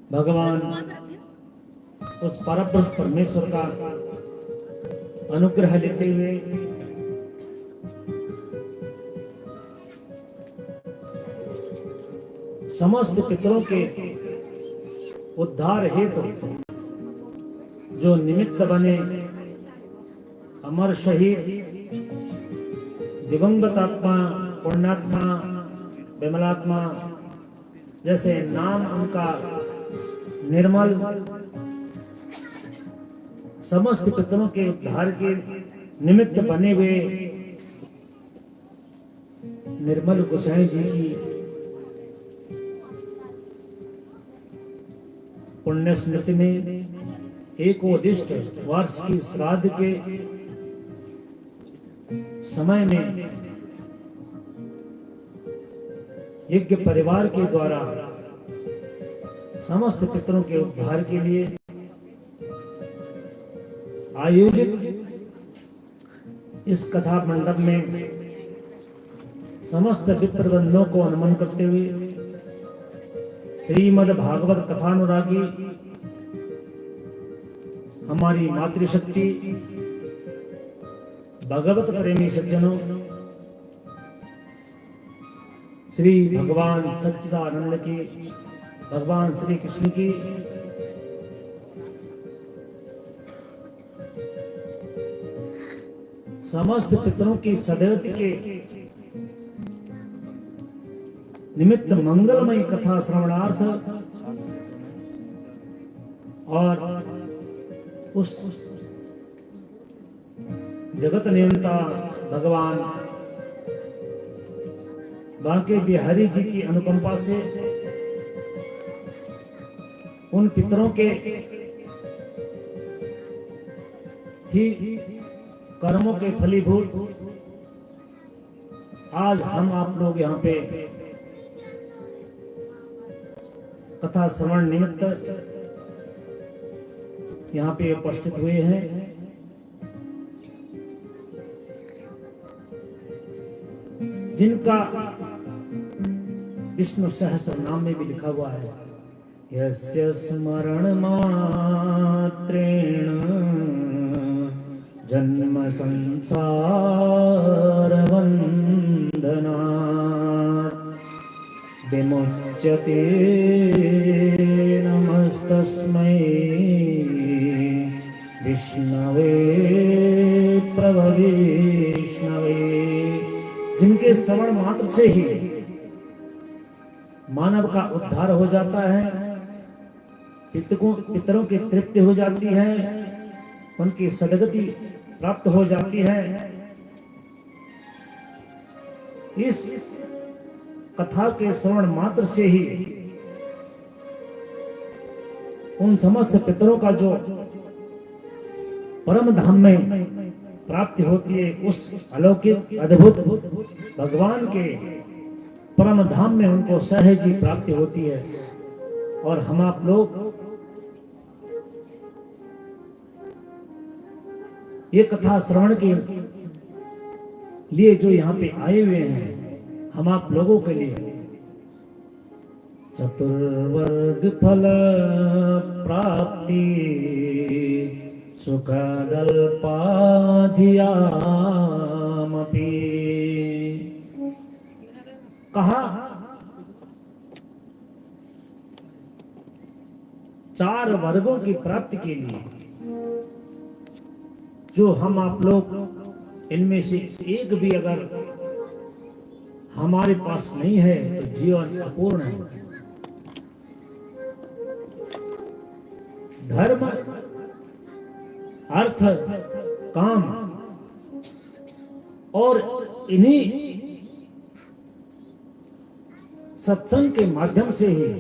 भगवान उस परब्रह्म परमेश्वर का अनुग्रह लेते हुए समस्त पितरों के उद्धार हेतु जो निमित्त बने अमर शहीद दिवंगत आत्मा पुण्यात्मा विमलात्मा जैसे नाम उनका निर्मल समस्त पितरों के उद्धार के निमित्त बने हुए निर्मल गोसाई जी की पुण्य स्मृति में एकोदिष्ट वर्ष की श्राद्ध के समय में यज्ञ परिवार के द्वारा समस्त पितरों के उद्धार के लिए आयोजित इस कथा मंडप में समस्त विप्रबंधों को नमन करते हुए श्रीमद् भागवत कथानुरागी हमारी मातृशक्ति भगवत प्रेमी सज्जनों श्री भगवान सच्चिदानंद की भगवान श्री कृष्ण की समस्त पितरों की सदैव के निमित्त मंगलमयी कथा श्रवणार्थ और उस जगत नियंता भगवान बांके बिहारी जी की अनुकंपा से उन पितरों के ही कर्मों के फलीभूत आज हम आप लोग यहाँ पे कथा श्रवण निमित्त यहाँ पे उपस्थित हुए हैं। जिनका विष्णु सहस्र नाम में भी लिखा हुआ है यस्य स्मरण मात्रेण जन्म संसार वंदना विमुच्यते नमस्तस्मै विष्णवे प्रभविष्णवे। जिनके श्रवण मात्र से ही मानव का उद्धार हो जाता है, पितरों की तृप्ति हो जाती है, उनकी सदगति प्राप्त हो जाती है। इस कथा के श्रवण मात्र से ही उन समस्त पितरों का जो परम धाम में प्राप्ति होती है, उस अलौकिक अद्भुत भगवान के परम धाम में उनको सहज ही प्राप्ति होती है। और हम आप लोग ये कथा श्रवण के लिए जो यहाँ पे आए हुए हैं, हम आप लोगों के लिए चतुर्वर्ग फल प्राप्ति सुखदल्पाधियामपि कहा। चार वर्गों की प्राप्ति के लिए जो हम आप लोग इनमें से एक भी अगर हमारे पास नहीं है तो जीवन अपूर्ण है। धर्म अर्थ काम और इन्हीं सत्संग के माध्यम से ही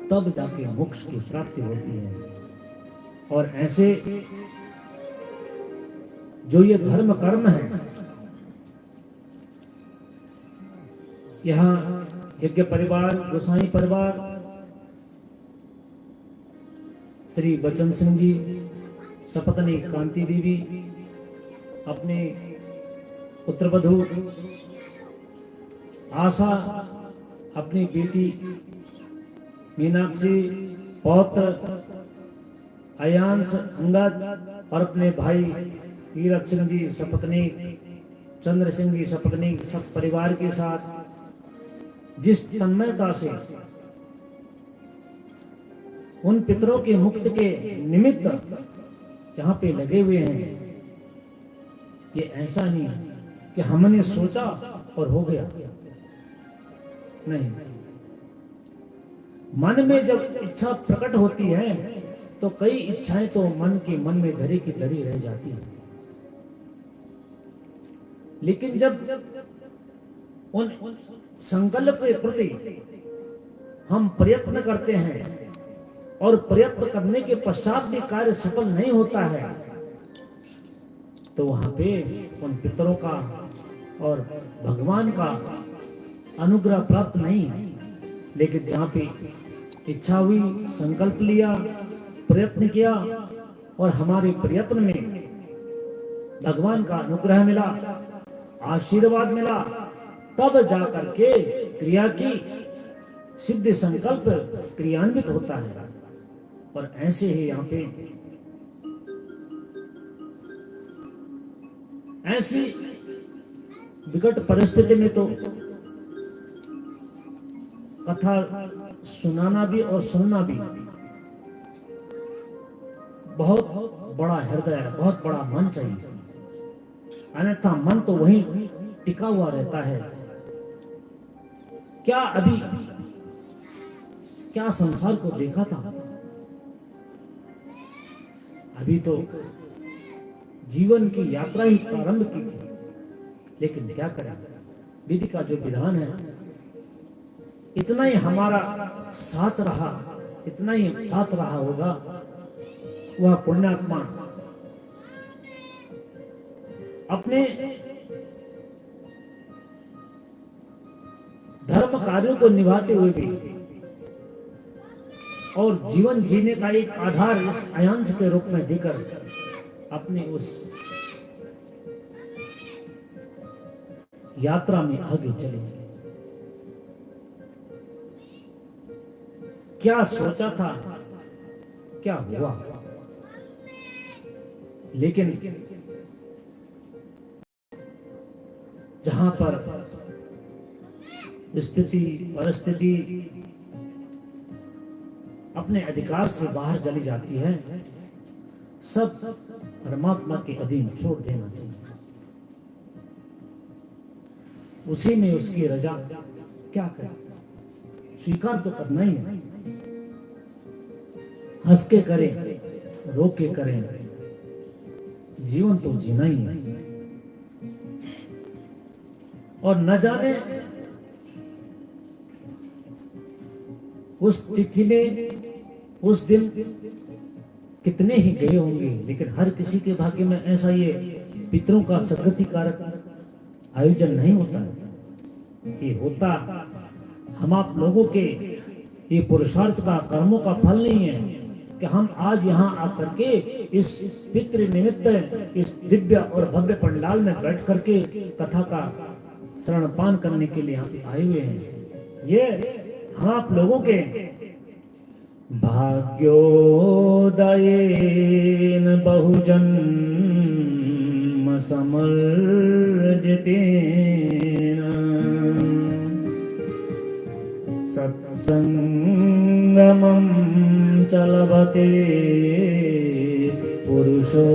तब जाके मोक्ष की प्राप्ति होती है। और ऐसे जो ये धर्म कर्म है, यहाँ यज्ञ परिवार गोसाई परिवार श्री बचन सिंह जी सपत्नी कांति देवी अपने पुत्रवधू आशा अपनी बेटी मीनाक्षी पौत्र अयांश अंगद और अपने भाई तीरथ सिंह जी सपत्नी, चंद्र सिंह जी सपत्नी, सब परिवार के साथ जिस तन्मयता से उन पितरों के मुक्त के निमित्त यहाँ पे लगे हुए हैं, ये ऐसा नहीं कि हमने सोचा और हो गया, नहीं। मन में जब इच्छा प्रकट होती है तो कई इच्छाएं तो मन में धरी की धरी रह जाती है, लेकिन जब उन संकल्प के प्रति हम प्रयत्न करते हैं और प्रयत्न करने के पश्चात भी कार्य सफल नहीं होता है, तो वहां पे उन पितरों का और भगवान का अनुग्रह प्राप्त नहीं। लेकिन जहाँ पे इच्छा हुई, संकल्प लिया, प्रयत्न किया और हमारे प्रयत्न में भगवान का अनुग्रह मिला, आशीर्वाद मिला, तब जाकर के क्रिया की सिद्ध संकल्प क्रियान्वित होता है। और ऐसे ही यहाँ पे ऐसी विकट परिस्थिति में तो कथा सुनाना भी और सुनना भी बहुत बड़ा हृदय, बहुत बड़ा मन चाहिए, अन्यथा मन तो वहीं टिका हुआ रहता है। क्या संसार को देखा था, अभी तो जीवन की यात्रा ही प्रारंभ की थी, लेकिन क्या करें, विधि का जो विधान है इतना ही हमारा साथ रहा, इतना ही साथ रहा होगा। वह पुण्यात्मा अपने धर्म कार्यों को निभाते हुए भी और जीवन जीने का एक आधार इस अयांश के रूप में देकर अपने उस यात्रा में आगे चले। क्या सोचा था, क्या हुआ, लेकिन जहां पर स्थिति परिस्थिति अपने अधिकार से बाहर चली जाती है, सब परमात्मा के अधीन छोड़ देना चाहिए। उसी में उसकी रजा, क्या करें, स्वीकार तो करना ही है। हंस के करें, रो के करें, जीवन तो जीना ही है। और न जाने उस तिथि में, उस दिन कितने ही गए होंगे, लेकिन हर किसी के भाग्य में ऐसा ये पितरों का सद्गति कारक आयोजन नहीं होता है। ये होता हम आप लोगों के ये पुरुषार्थ का, कर्मों का फल नहीं है कि हम आज यहाँ आकर के इस पितृ निमित्त इस दिव्य और भव्य पंडाल में बैठ करके कथा का श्रवणपान करने के लिए यहाँ पे आए हुए हैं। ये हम आप लोगों के भाग्योदयेन बहुजन्म समर्जितेन सत्संगमं चलबते पुरुषो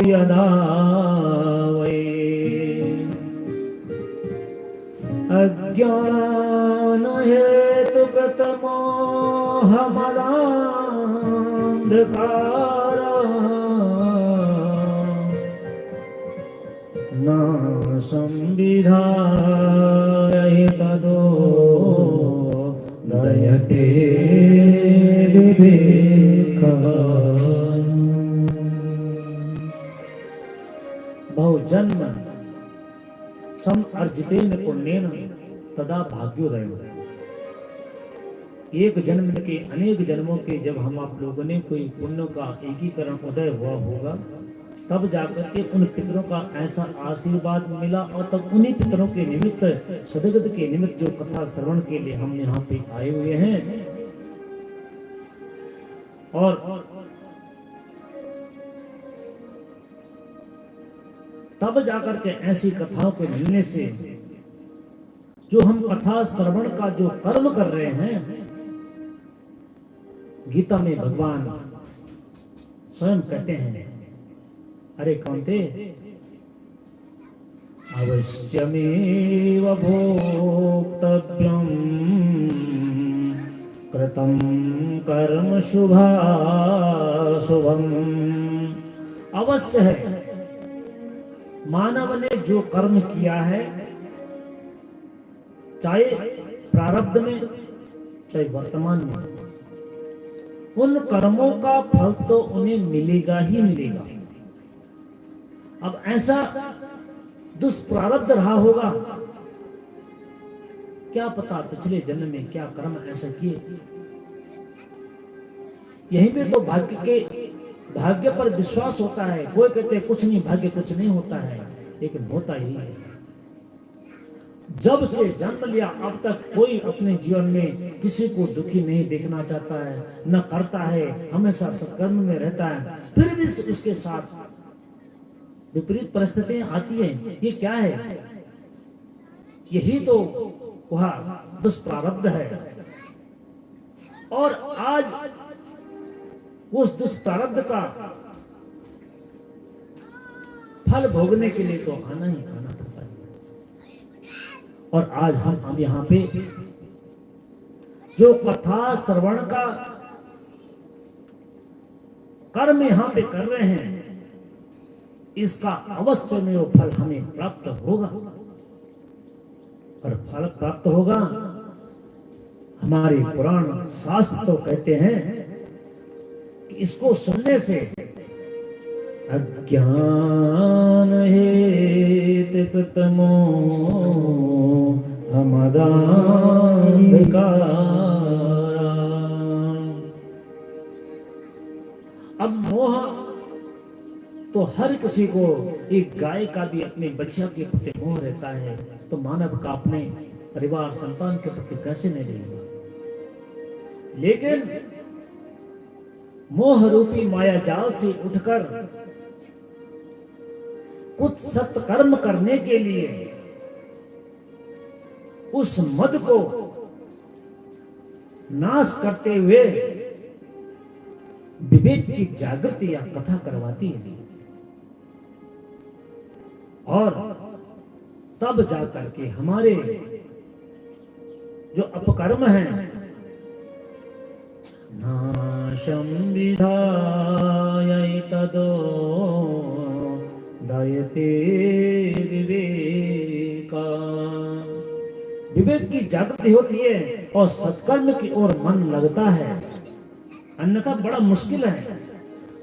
यदा वै अज्ञान हेतुगत मोहमदान्धकार न संविधाय तदो दयते विवेकः बहुजन्म सम अर्जितेन पुण्येन तदा भाग्योदय। एक जन्म के अनेक जन्मों के जब हम आप लोगों ने कोई पुण्य का एकीकरण उदय हुआ होगा, तब जाकर के उन पितरों का ऐसा आशीर्वाद मिला और तब उन्हीं पितरों के निमित्त, सदगत के निमित्त जो कथा श्रवण के लिए हम यहाँ पे आए हुए हैं, और तब जाकर के ऐसी कथाओं को मिलने से जो हम कथा श्रवण का जो कर्म कर रहे हैं, गीता में भगवान स्वयं कहते हैं, अरे कौन्ते अवश्यमेव भोक्तव्यम् कृतं कर्म शुभाशुभम्। अवश्य है, मानव ने जो कर्म किया है, चाहे प्रारब्ध में चाहे वर्तमान में, उन कर्मों का फल तो उन्हें मिलेगा ही मिलेगा। अब ऐसा दुष्प्रारब्ध रहा होगा, क्या पता पिछले जन्म में क्या कर्म ऐसा किए। यहीं पे तो भाग्य पर विश्वास होता है। कोई कहते हैं कुछ नहीं, भाग्य कुछ नहीं होता है, लेकिन होता ही है। जब से जन्म लिया अब तक कोई अपने जीवन में किसी को दुखी नहीं देखना चाहता है, न करता है, हमेशा सत्कर्म में रहता है। फिर भी उसके साथ विपरीत परिस्थितियां आती हैं। ये क्या है? यही तो वह दुष्प्रारब्ध है। और आज उस दुष्प्रारब्ध का फल भोगने के लिए तो आना ही आना पड़ता है। और आज हम यहाँ पे जो कथा श्रवण का कर्म यहाँ पे कर रहे हैं, इसका अवश्य में वो फल हमें प्राप्त होगा। और फल प्राप्त होगा, हमारे पुराण शास्त्र तो कहते हैं कि इसको सुनने से अज्ञान हेतुतमो अमदान्धकार। अब मोह तो हर किसी को, एक गाय का भी अपने बच्चा के प्रति मोह रहता है, तो मानव का अपने परिवार संतान के प्रति कैसे नहीं रहेगा। लेकिन मोह रूपी माया जाल से उठकर कुछ सत्कर्म करने के लिए उस मद को नाश करते हुए विवेक की जागृति या कथा करवाती है। और तब जाकर के हमारे जो अपकर्म हैं, नाशं विधाय तदो दयते विवेका। विवेक की जागृति होती है और सत्कर्म की ओर मन लगता है, अन्यथा बड़ा मुश्किल है।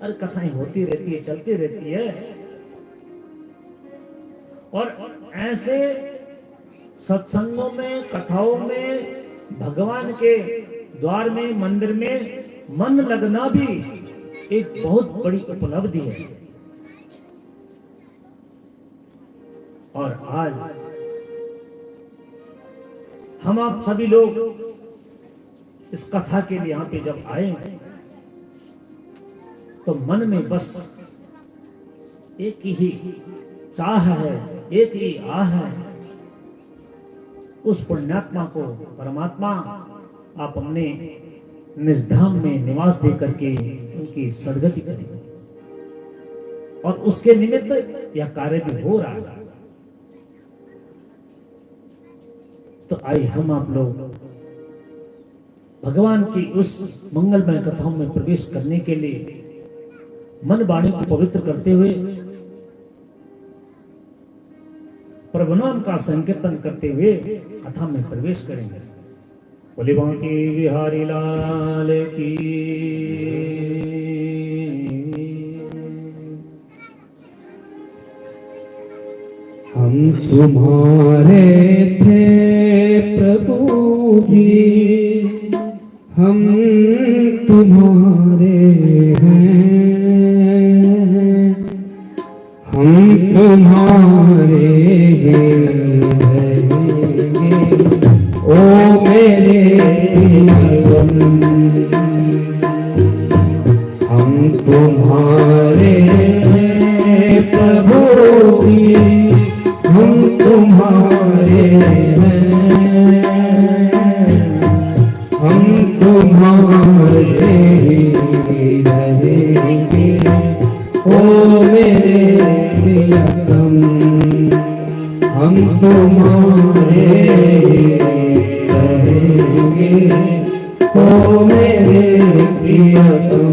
अरे कथाएं होती रहती है, चलती रहती है। और ऐसे सत्संगों में, कथाओं में, भगवान के द्वार में, मंदिर में मन लगना भी एक बहुत बड़ी उपलब्धि है। और आज हम आप सभी लोग इस कथा के लिए यहां पे जब आए, तो मन में बस एक ही चाह है, एक ही आह है, उस पुण्यात्मा को परमात्मा आप अपने निजधाम में निवास दे करके उनकी सदगति करें। और उसके निमित्त यह कार्य भी हो रहा है। तो आइए हम आप लोग भगवान की उस मंगलमय कथाओं में प्रवेश करने के लिए मन वाणी को पवित्र करते हुए प्रभु नाम का संकीर्तन करते हुए कथा में प्रवेश करेंगे। बोले बांके बिहारी लाल की। हम तुम्हारे थे प्रभु जी, हम तुम्हारे हैं, हम तुम्हारे रहेंगे। ओ मेरे तुम्हारे ही रहेंगे ओ मेरे प्रियतम, हम तुम्हारे ही रहेंगे ओ मेरे प्रियतम।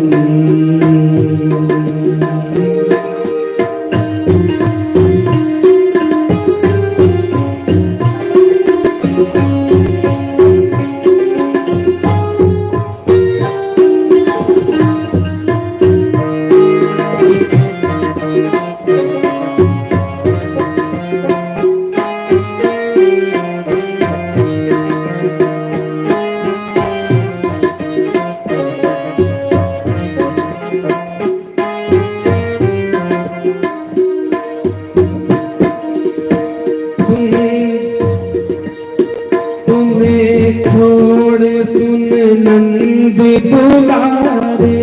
तुम्हें छोड़ सुन नंद दुलारे,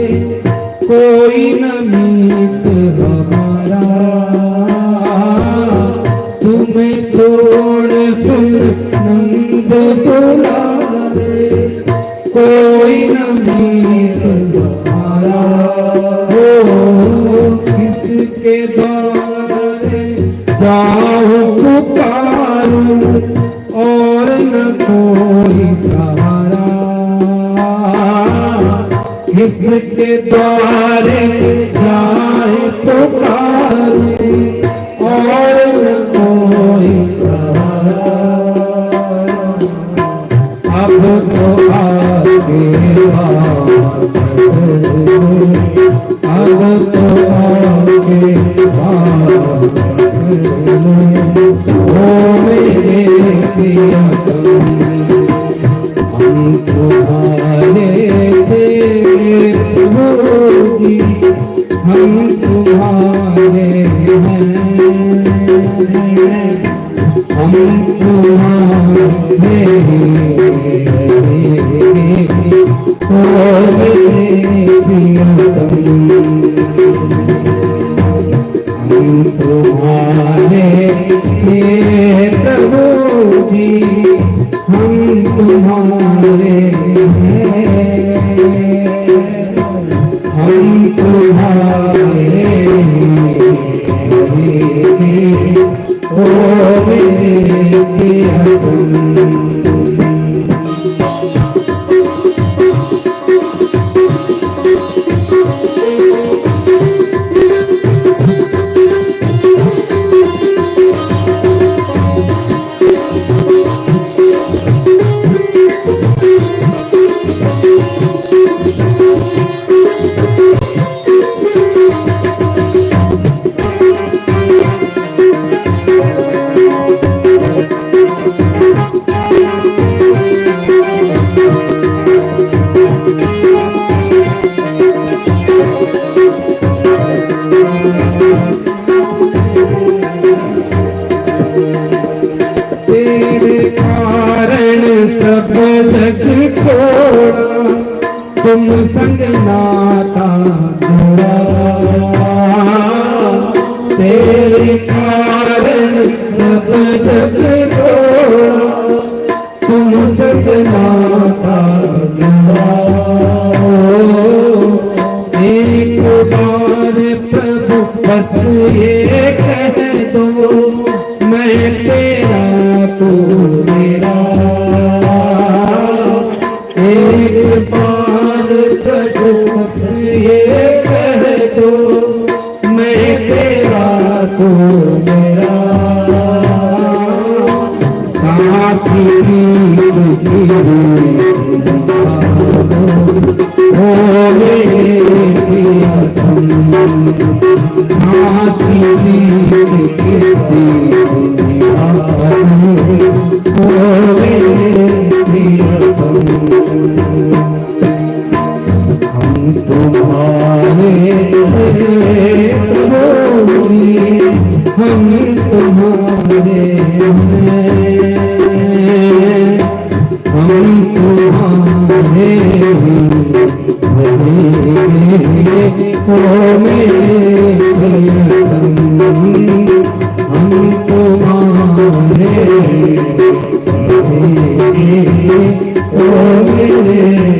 कोई न मीत हमारा। तुम्हें छोड़ सुन नंद दुलारे, कोई न मीत हमारा। हो किसके द्वारे जाऊं पुकारूं, और न कोई सहारा। किसके द्वारे जाए पुकारूं, और न कोई सहारा। अब तो आगे बात करो, अब तो आगे बात करो ओ मेरे प्रियतम, हम तुम्हारे थे प्रभु जी, हम तुम्हारे हैं, हम तुम्हारे ओ मेरे प्रियतम, हम तुम्हारे हे प्रभु जी, हम तुम्हारे हैं, हम तुम्हारे ओ मेरे प्रियतम। सब जग छोड़ा, तुम संग नाता जोड़ा। तेरे कारण सब जग छोड़ा, तुम संग नाता जोड़ा। एक बार प्रभु बस ये कह दो, मैं तेरा तू मेरा। एक बार प्रभु ये कह दो, मैं तेरा तू मेरा। साथी ओ मेरे प्रियतम, साथी ओ मेरे प्रियतम, हम तुम्हारे प्रभु जी, हम तुम्हारे हैं, हम तुम्हारे ओ मेरे प्रियतम, हम तुम्हारे ओ मेरे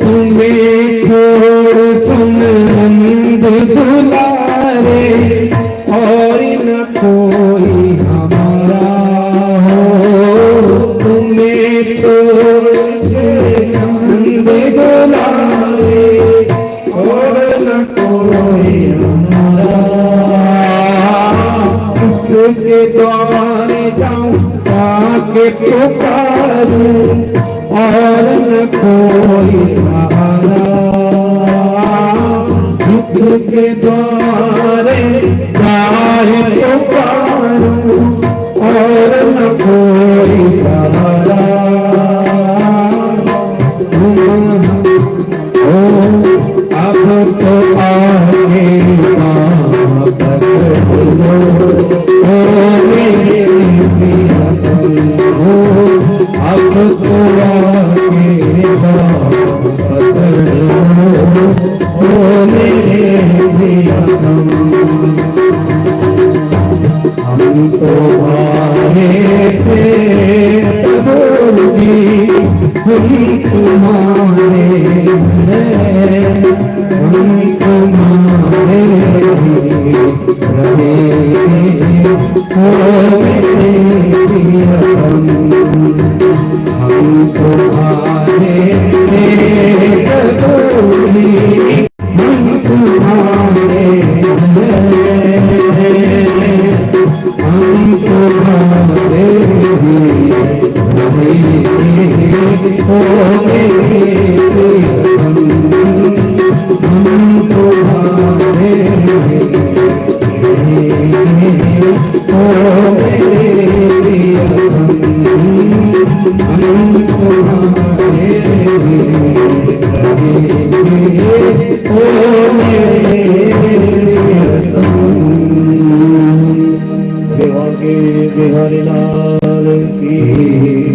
तुम्हें छोड़ सुनंद दुलारे और न कोई हमारा हो। तुम्हें छोड़ सुनंद दुलारे और न कोई हमारा, उसके द्वारे जाऊं ताके पुकारूं और न कोई सहारा, जिसके द्वारे चाहे पुकारूं और न कोई सहारा। अब तो आगे अब तो हम तुम्हारे थे प्रभु जी, हम तुम्हारे हैं, हम तुम्हारे रहेंगे ओ मेरे प्रियतम। हम तुम्हारे थे प्रभु जी, हम तुम्हारे हैं, हम तुम्हारे रहेंगे ओ मेरे प्रियतम। हम तुम्हारे रहेंगे ओ मेरे प्रियतम। हम तुम्हारे रहेंगे ओ मेरे प्रियतम। देवांगे बिहारी लाल की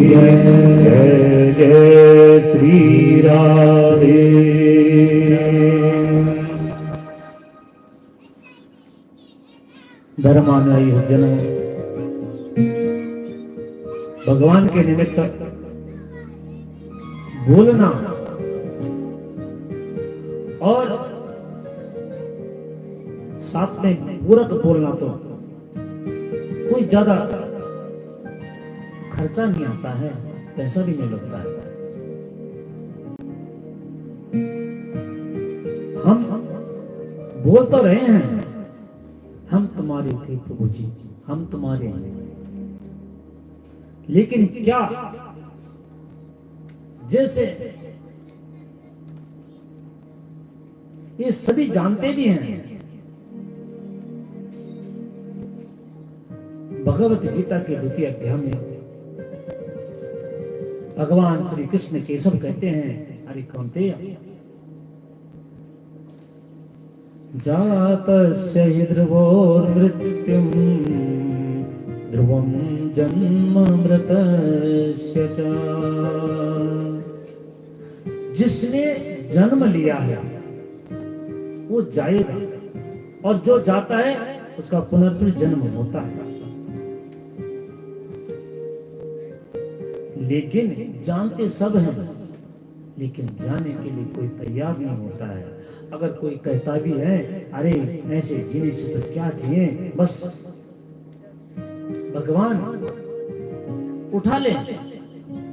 जय, जय श्री राधे। धर्मानुयायी जनों, भगवान के निमित्त बोलना और साथ में पूरक बोलना तो कोई ज्यादा खर्चा नहीं आता है, पैसा भी नहीं लगता है। हम बोल तो रहे हैं, हम तुम्हारे थे प्रभु जी, हम तुम्हारे हैं, लेकिन क्या जैसे ये सभी जानते भी हैं, भगवत गीता के द्वितीय अध्याय में भगवान श्री कृष्ण केशव कहते हैं, अरे कौन्तेय, जातस्य हि ध्रुवोर्मृत्युम् ध्रुवं जन्म मृतस्य च। जिसने जन्म लिया है वो जाएगा, और जो जाता है उसका पुनर्जन्म होता है। लेकिन जानते सब हैं, लेकिन जाने के लिए कोई तैयार नहीं होता है। अगर कोई कहता भी है, अरे ऐसे जीने से तो क्या जिए, बस भगवान उठा ले,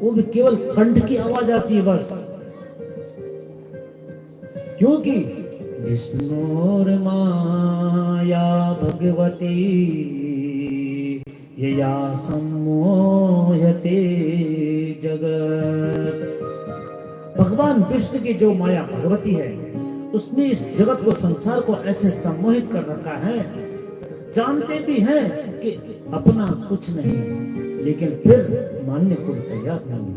वो भी केवल कंठ की आवाज आती है बस। क्योंकि विष्णुर्माया भगवती यया सम्मोहते जगत। भगवान विष्णु की जो माया भगवती है, उसने इस जगत को, संसार को ऐसे सम्मोहित कर रखा है, जानते भी हैं कि अपना कुछ नहीं, लेकिन फिर मानने को तैयार नहीं।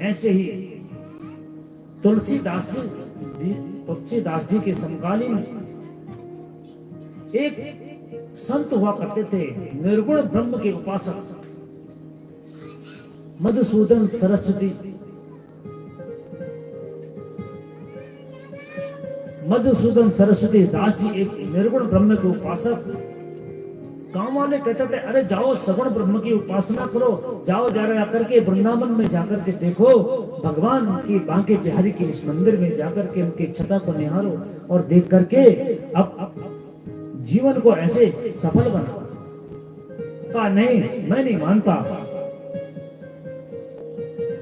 ऐसे ही तुलसीदास जी के समकालीन एक संत हुआ करते थे, निर्गुण ब्रह्म के उपासक मधुसूदन सरस्वती। मधुसूदन सरस्वती दास जी एक निर्गुण ब्रह्म के उपासक। गांव वाले कहते थे, अरे जाओ सगुण ब्रह्म की उपासना करो, जाओ जा करके वृंदावन में जाकर के देखो, भगवान की बांके बिहारी के इस मंदिर में जाकर के उनकी छटा को निहारो और देख करके अब जीवन को ऐसे सफल बना। कहा नहीं, मैं नहीं मानता।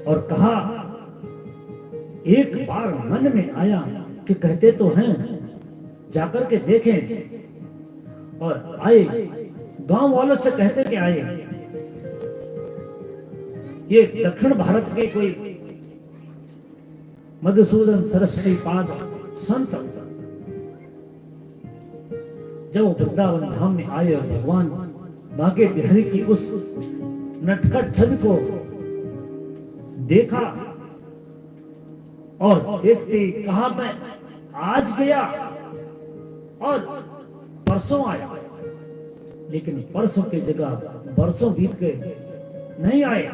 और कहा, एक बार मन में आया कि कहते तो हैं, जाकर के देखें। और आए, गांव वालों से कहते कि आए। ये दक्षिण भारत के कोई मधुसूदन सरस्वती पाद संत जब वृंदावन धाम में आए और भगवान बांके बिहारी की उस नटखट छवि को देखा और देखते कहा, मैं आज गया और परसों आया, लेकिन परसों की जगह बरसों बीत गए, नहीं आए।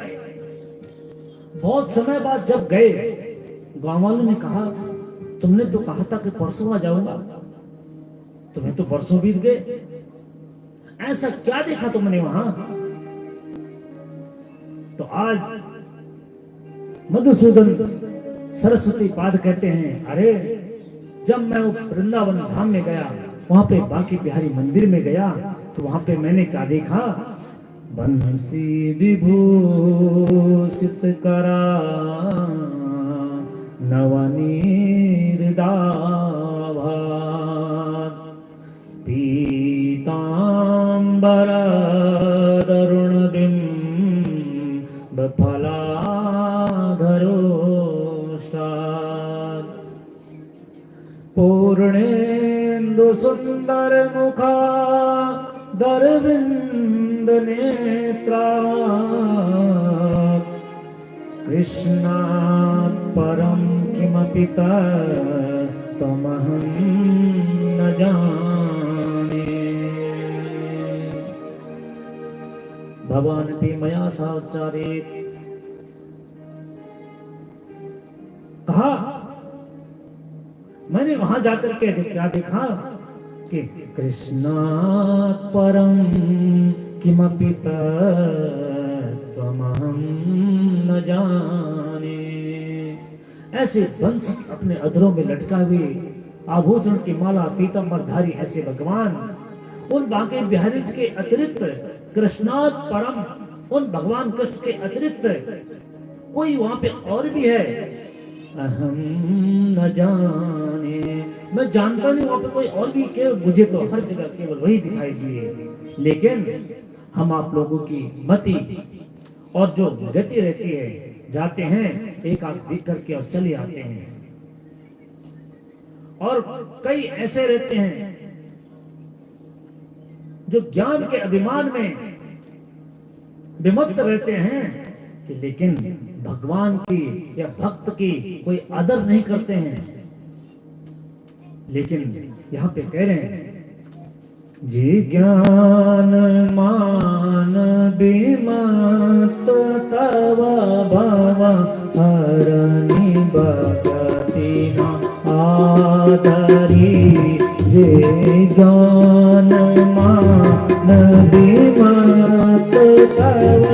बहुत समय बाद जब गए, गांव वालों ने कहा, तुमने तो कहा था कि परसों आ जाऊंगा, तुम्हें तो बरसों बीत गए, ऐसा क्या देखा तुमने वहां? तो आज मधुसूदन सरस्वती पाद कहते हैं, अरे जब मैं वृंदावन धाम में गया, वहां पे बांके बिहारी मंदिर में गया, तो वहां पे मैंने क्या देखा? बंसी विभूषित करा नवनीरदाभा, पीतांबर दरुण बिंब फलाधरोष्टात्, पूर्णेन्दु सुंदर मुखा दरविंद नेत्रा, कृष्णात् परं किमपि तमहं न जाने। भवानपि मया साक्षादित। कहा, मैंने वहां जाकर के क्या देखा कि कृष्णात् परं किमपि तमहं न जाने। ऐसे वंश अपने अधरों में लटका हुए, आभूषण की माला पीतांबरधारी ऐसे भगवान, उन बांके बिहारी के अतिरिक्त कृष्णात् परम, उन भगवान कृष्ण के अतिरिक्त कोई वहां पे और भी है? अहम न जाने, मैं जानता नहीं वहां पे कोई और भी, केवल मुझे तो हर जगह केवल वही दिखाई दिए। लेकिन हम आप लोगों की मति और जो गति रहती है, जाते हैं एक आंख देख करके और चले आते हैं। और कई ऐसे रहते हैं जो ज्ञान के अभिमान में विमत्त रहते हैं कि लेकिन भगवान की या भक्त की कोई आदर नहीं करते हैं। लेकिन यहां पे कह रहे हैं, जी ज्ञान मान विमत्त तव भव हरनि भगति न आदरी, जे ज्ञान मान विमत्त तव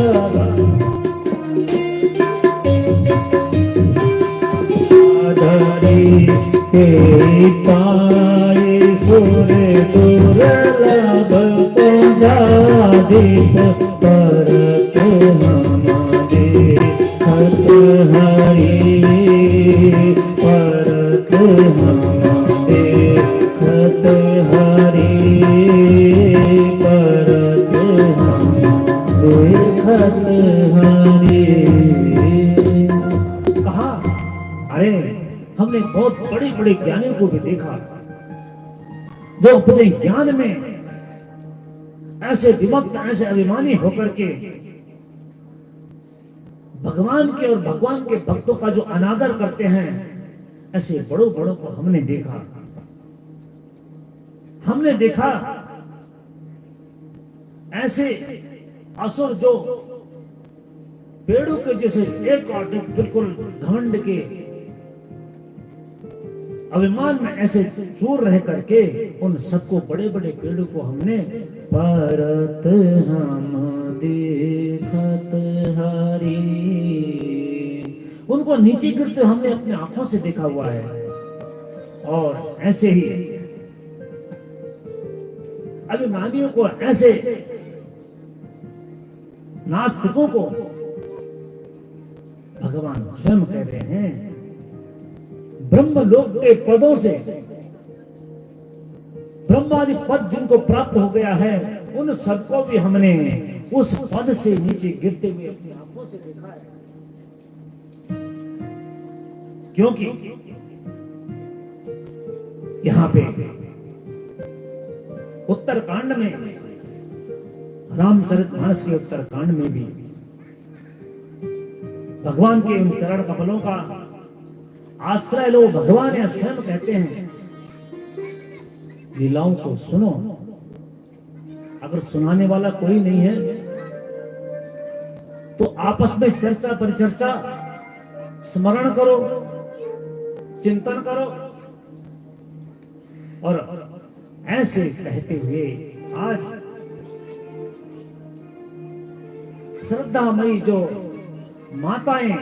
पाए सुर दुर्लभ पंजादित परत हमारे हत हरि परत हमारे। बड़े ज्ञानियों को भी देखा जो अपने ज्ञान में ऐसे विमक्त, ऐसे अभिमानी होकर के भगवान के और भगवान के भक्तों का जो अनादर करते हैं, ऐसे बड़ों बड़ों को हमने देखा। हमने देखा ऐसे असुर जो पेड़ों के जैसे एक और बिल्कुल घमंड के अभिमान में ऐसे चूर रह करके उन सबको, बड़े बड़े पेड़ों को हमने परत हम देखत हरी, उनको नीचे गिरते हमने अपनी आंखों से देखा हुआ है। और ऐसे ही अभिमानियों को, ऐसे नास्तिकों को भगवान स्वयं कह रहे हैं ब्रह्मलोक के पदों से, ब्रह्मादि पद जिनको प्राप्त हो गया है, उन सबको भी हमने उस पद से नीचे गिरते हुए अपनी आंखों से देखा है। क्योंकि यहां पे उत्तरकांड में, रामचरितमानस के उत्तरकांड में भी भगवान के उन चरण कमलों का आश्रय लो। भगवान या स्वयं कहते हैं लीलाओं को सुनो। अगर सुनाने वाला कोई नहीं है तो आपस में चर्चा परिचर्चा, स्मरण करो, चिंतन करो। और ऐसे कहते हुए आज श्रद्धामयी जो माताएं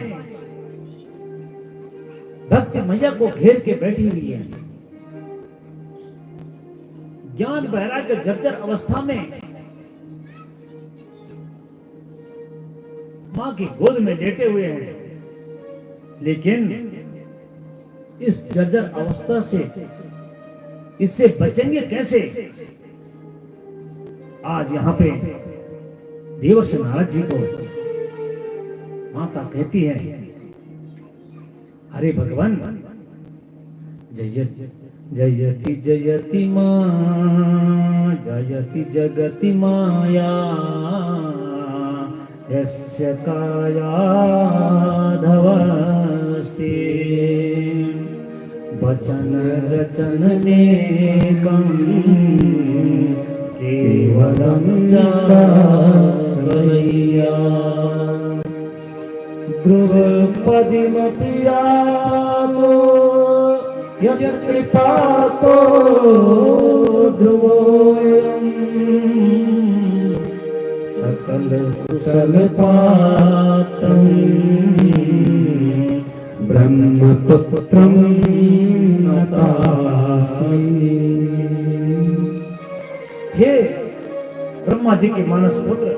भक्ति मैया को घेर के बैठी हुई है, ज्ञान वैराग्य जर्जर अवस्था में मां की गोद में लेटे हुए हैं, लेकिन इस जर्जर अवस्था से, इससे बचेंगे कैसे? आज यहां पे देवर्षि नारद जी को माता कहती है, अरे भगवान, जयति जयति मां, जयति जगति माया, यस्य काया धवस्ति, वचन रचन नेकं केवलं जागरय्या, ध्रुवपदिमपि यातो यत्कृपातो ध्रुवोऽयं, सकल कुशल पात्रं ब्रह्मपुत्रं नतास्मि। हे ब्रह्मा जी के मानस पुत्र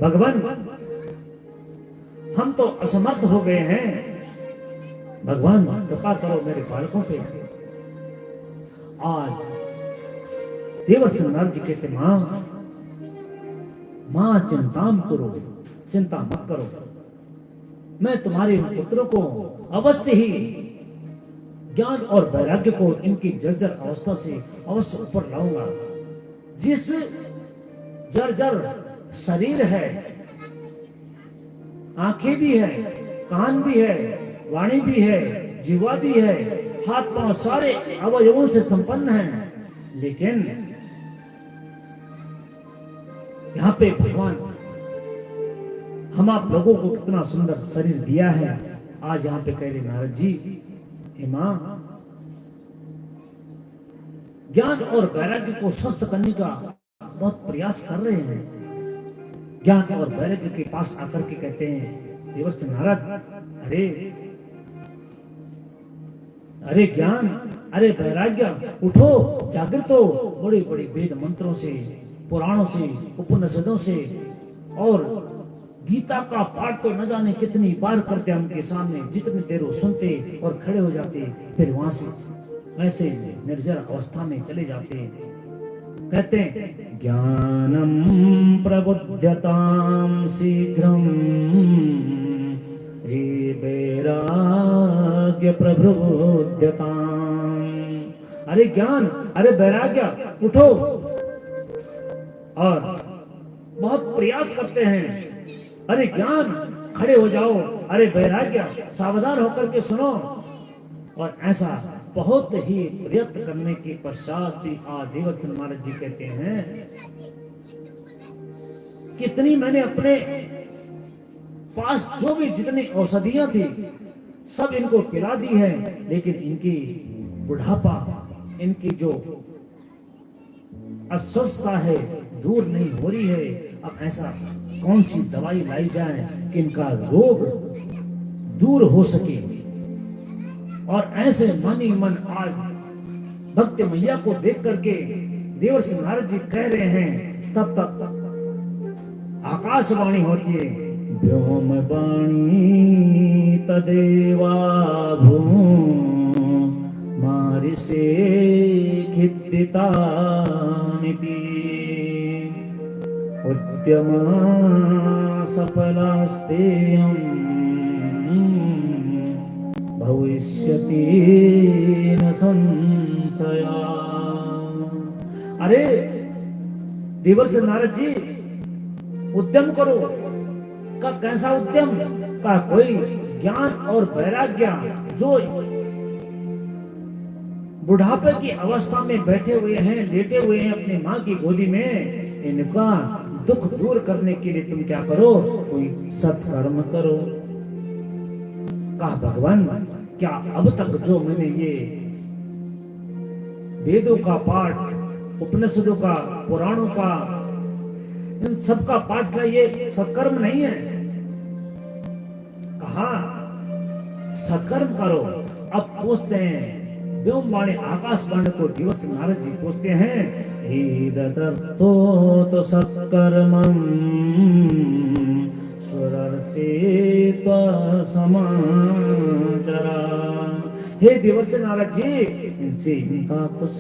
भगवान, हम तो असमर्थ हो गए हैं, भगवान कृपा करो मेरे बालकों पे। आज देवर्षि नारद जी कहते, मां चिंताम करो, चिंता मत करो, मैं तुम्हारे पुत्रों को अवश्य ही ज्ञान और वैराग्य को इनकी जर्जर अवस्था से अवश्य ऊपर लाऊंगा। जिस जर्जर शरीर है, आंखें भी है, कान भी है, वाणी भी है, जीवा भी है, हाथ पांव सारे अवयवों से संपन्न है, लेकिन यहां पे भगवान हम आप लोगों को कितना सुंदर शरीर दिया है। आज यहां पे कह रहे नारद जी, हे मां, ज्ञान और वैराग्य को स्वस्थ करने का बहुत प्रयास कर रहे हैं। ज्ञान और वैराग्य के पास आकर के कहते हैं, देवर्षि नारद, अरे ज्ञान, अरे वैराग्य, उठो, जागृत हो। बड़े बड़े वेद मंत्रों से, पुराणों से, उपनिषदों से और गीता का पाठ तो न जाने कितनी बार करते हैं उनके सामने, जितनी देर वो सुनते और खड़े हो जाते, फिर वहां से वैसे निर्जर अवस्था में चले जाते। कहते हैं, ज्ञानम प्रबुध्यताम शीघ्रम रे वैराग्य प्रबुध्यताम, अरे ज्ञान, अरे वैराग्य, उठो। और बहुत प्रयास करते हैं, अरे ज्ञान खड़े हो जाओ, अरे वैराग्य सावधान होकर के सुनो। और ऐसा बहुत ही प्रयत्न करने के पश्चात भी देवर्षि महाराज जी कहते हैं, कितनी मैंने अपने पास जो भी जितनी औषधियां थी सब इनको पिला दी है, लेकिन इनकी बुढ़ापा, इनकी जो अस्वस्थता है दूर नहीं हो रही है। अब ऐसा कौन सी दवाई लाई जाए कि इनका रोग दूर हो सके। और ऐसे मन ही मन आज भक्त मैया को देख करके देवर्षि नारद जी कह रहे हैं, तब तक आकाशवाणी होती है, व्योम वाणी तदेवा भू मारिसे खिद्दिता उद्यमा सफलास्तेयं भविष्यति न संशया। अरे देवर्षि नारद जी, उद्यम करो। का कैसा उद्यम? का कोई ज्ञान और वैराग्य जो बुढ़ापे की अवस्था में बैठे हुए हैं, लेटे हुए हैं अपनी माँ की गोदी में, इनका दुख दूर करने के लिए तुम क्या करो? कोई सत्कर्म करो। कहा भगवान, क्या अब तक जो मैंने ये वेदों का पाठ, उपनिषदों का, पुराणों का, इन सबका पाठ किया, ये सत्कर्म नहीं है? कहा सत्कर्म करो। अब पूछते हैं व्योमवाणी आकाशवाणी को देवर्षि नारद जी पूछते हैं, हे दत्तो तो सत्कर्मं स्वरर्षि समाचरा। हे देवर्षि नारद जी, इनसे इनका कुछ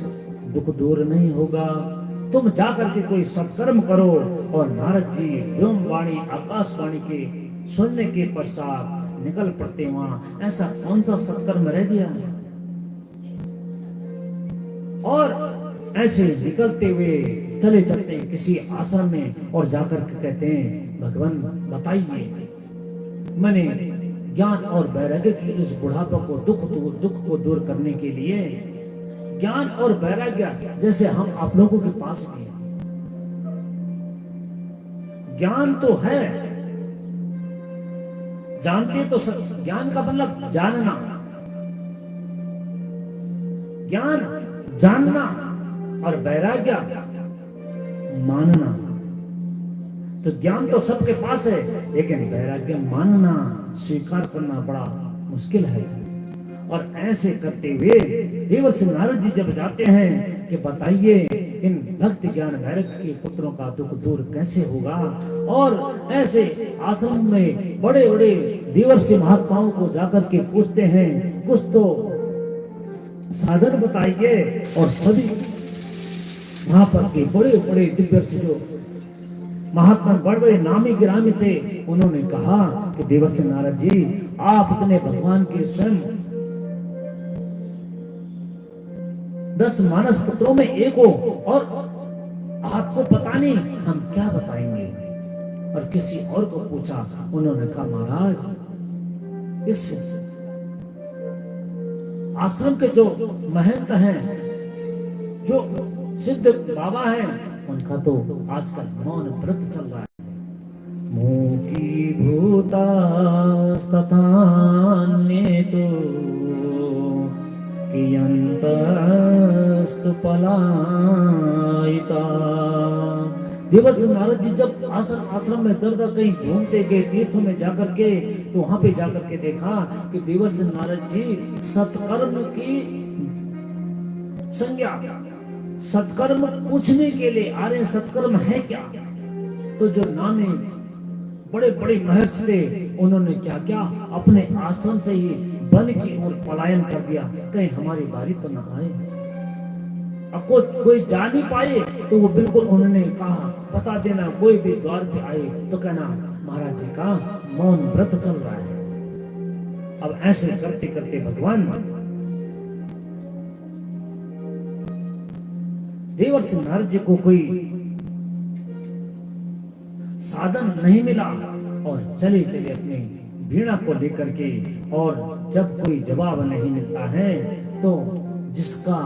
दुख दूर नहीं होगा, तुम जाकर के कोई सत्कर्म करो। और नारद जी व्योमवाणी आकाशवाणी के सुनने के पश्चात निकल पड़ते वहां। ऐसा कौन सा सत्कर्म रह गया? और ऐसे निकलते हुए चले जाते हैं किसी आश्रम में और जाकर के कहते हैं, भगवान बताइए, मैंने ज्ञान और वैराग्य की इस बुढ़ापा को दुख को दूर करने के लिए ज्ञान और वैराग्य जैसे हम आप लोगों के पास हैं। ज्ञान तो है, जानते तो सब, ज्ञान का मतलब जानना, ज्ञान जानना और वैराग्य मानना। तो ज्ञान तो सबके पास है, लेकिन वैराग्य मानना, स्वीकार करना बड़ा मुश्किल है। और ऐसे करते हुए देवर्षि नारद जी जब जाते हैं कि बताइए इन भक्ति ज्ञान वैराग्य के पुत्रों का दुख दूर कैसे होगा। और ऐसे आश्रम में बड़े बड़े देवर्षि महात्माओं को जाकर के पूछते हैं, कुछ तो साधन बताइए। और सभी वहां पर के बड़े बड़े दिव्यर्षि जो महात्मा, बड़े बड़े नामी गिरामी थे, उन्होंने कहा कि देवर्षि नारद जी, आप इतने भगवान के स्वयं 10 मानस पुत्रों में एक हो और आपको पता नहीं, हम क्या बताएंगे। और किसी और को पूछा, उन्होंने कहा, महाराज इस आश्रम के जो महंत हैं, जो सिद्ध बाबा हैं, उनका तो आजकल मौन व्रत चल रहा है। मूकी भूतास्तथान्येतो कियन्तस्तु पलायिता। देवर्षि नारद जी जब आश्रम में दर दर कहीं घूमते गए, तीर्थों में जाकर के, तो वहां पे जाकर के देखा कि देवर्षि नारद जी सत्कर्म की संज्ञा, सत्कर्म पूछने के लिए आ रहे हैं, सत्कर्म है क्या। तो जो नामी बड़े बड़े महर्षि थे, उन्होंने क्या क्या अपने आश्रम से ही वन की ओर पलायन कर दिया, कहीं हमारी बारी तो न आए। अब कोई जा नहीं पाए तो वो बिल्कुल उन्होंने कहा, बता देना, कोई भी द्वार पे आए तो कहना महाराज जी का मौन व्रत चल रहा है। अब ऐसे करते करते भगवान देवर्षि नारद जी को कोई साधन नहीं मिला और चले चले अपने वीणा को लेकर के। और जब कोई जवाब नहीं मिलता है तो जिसका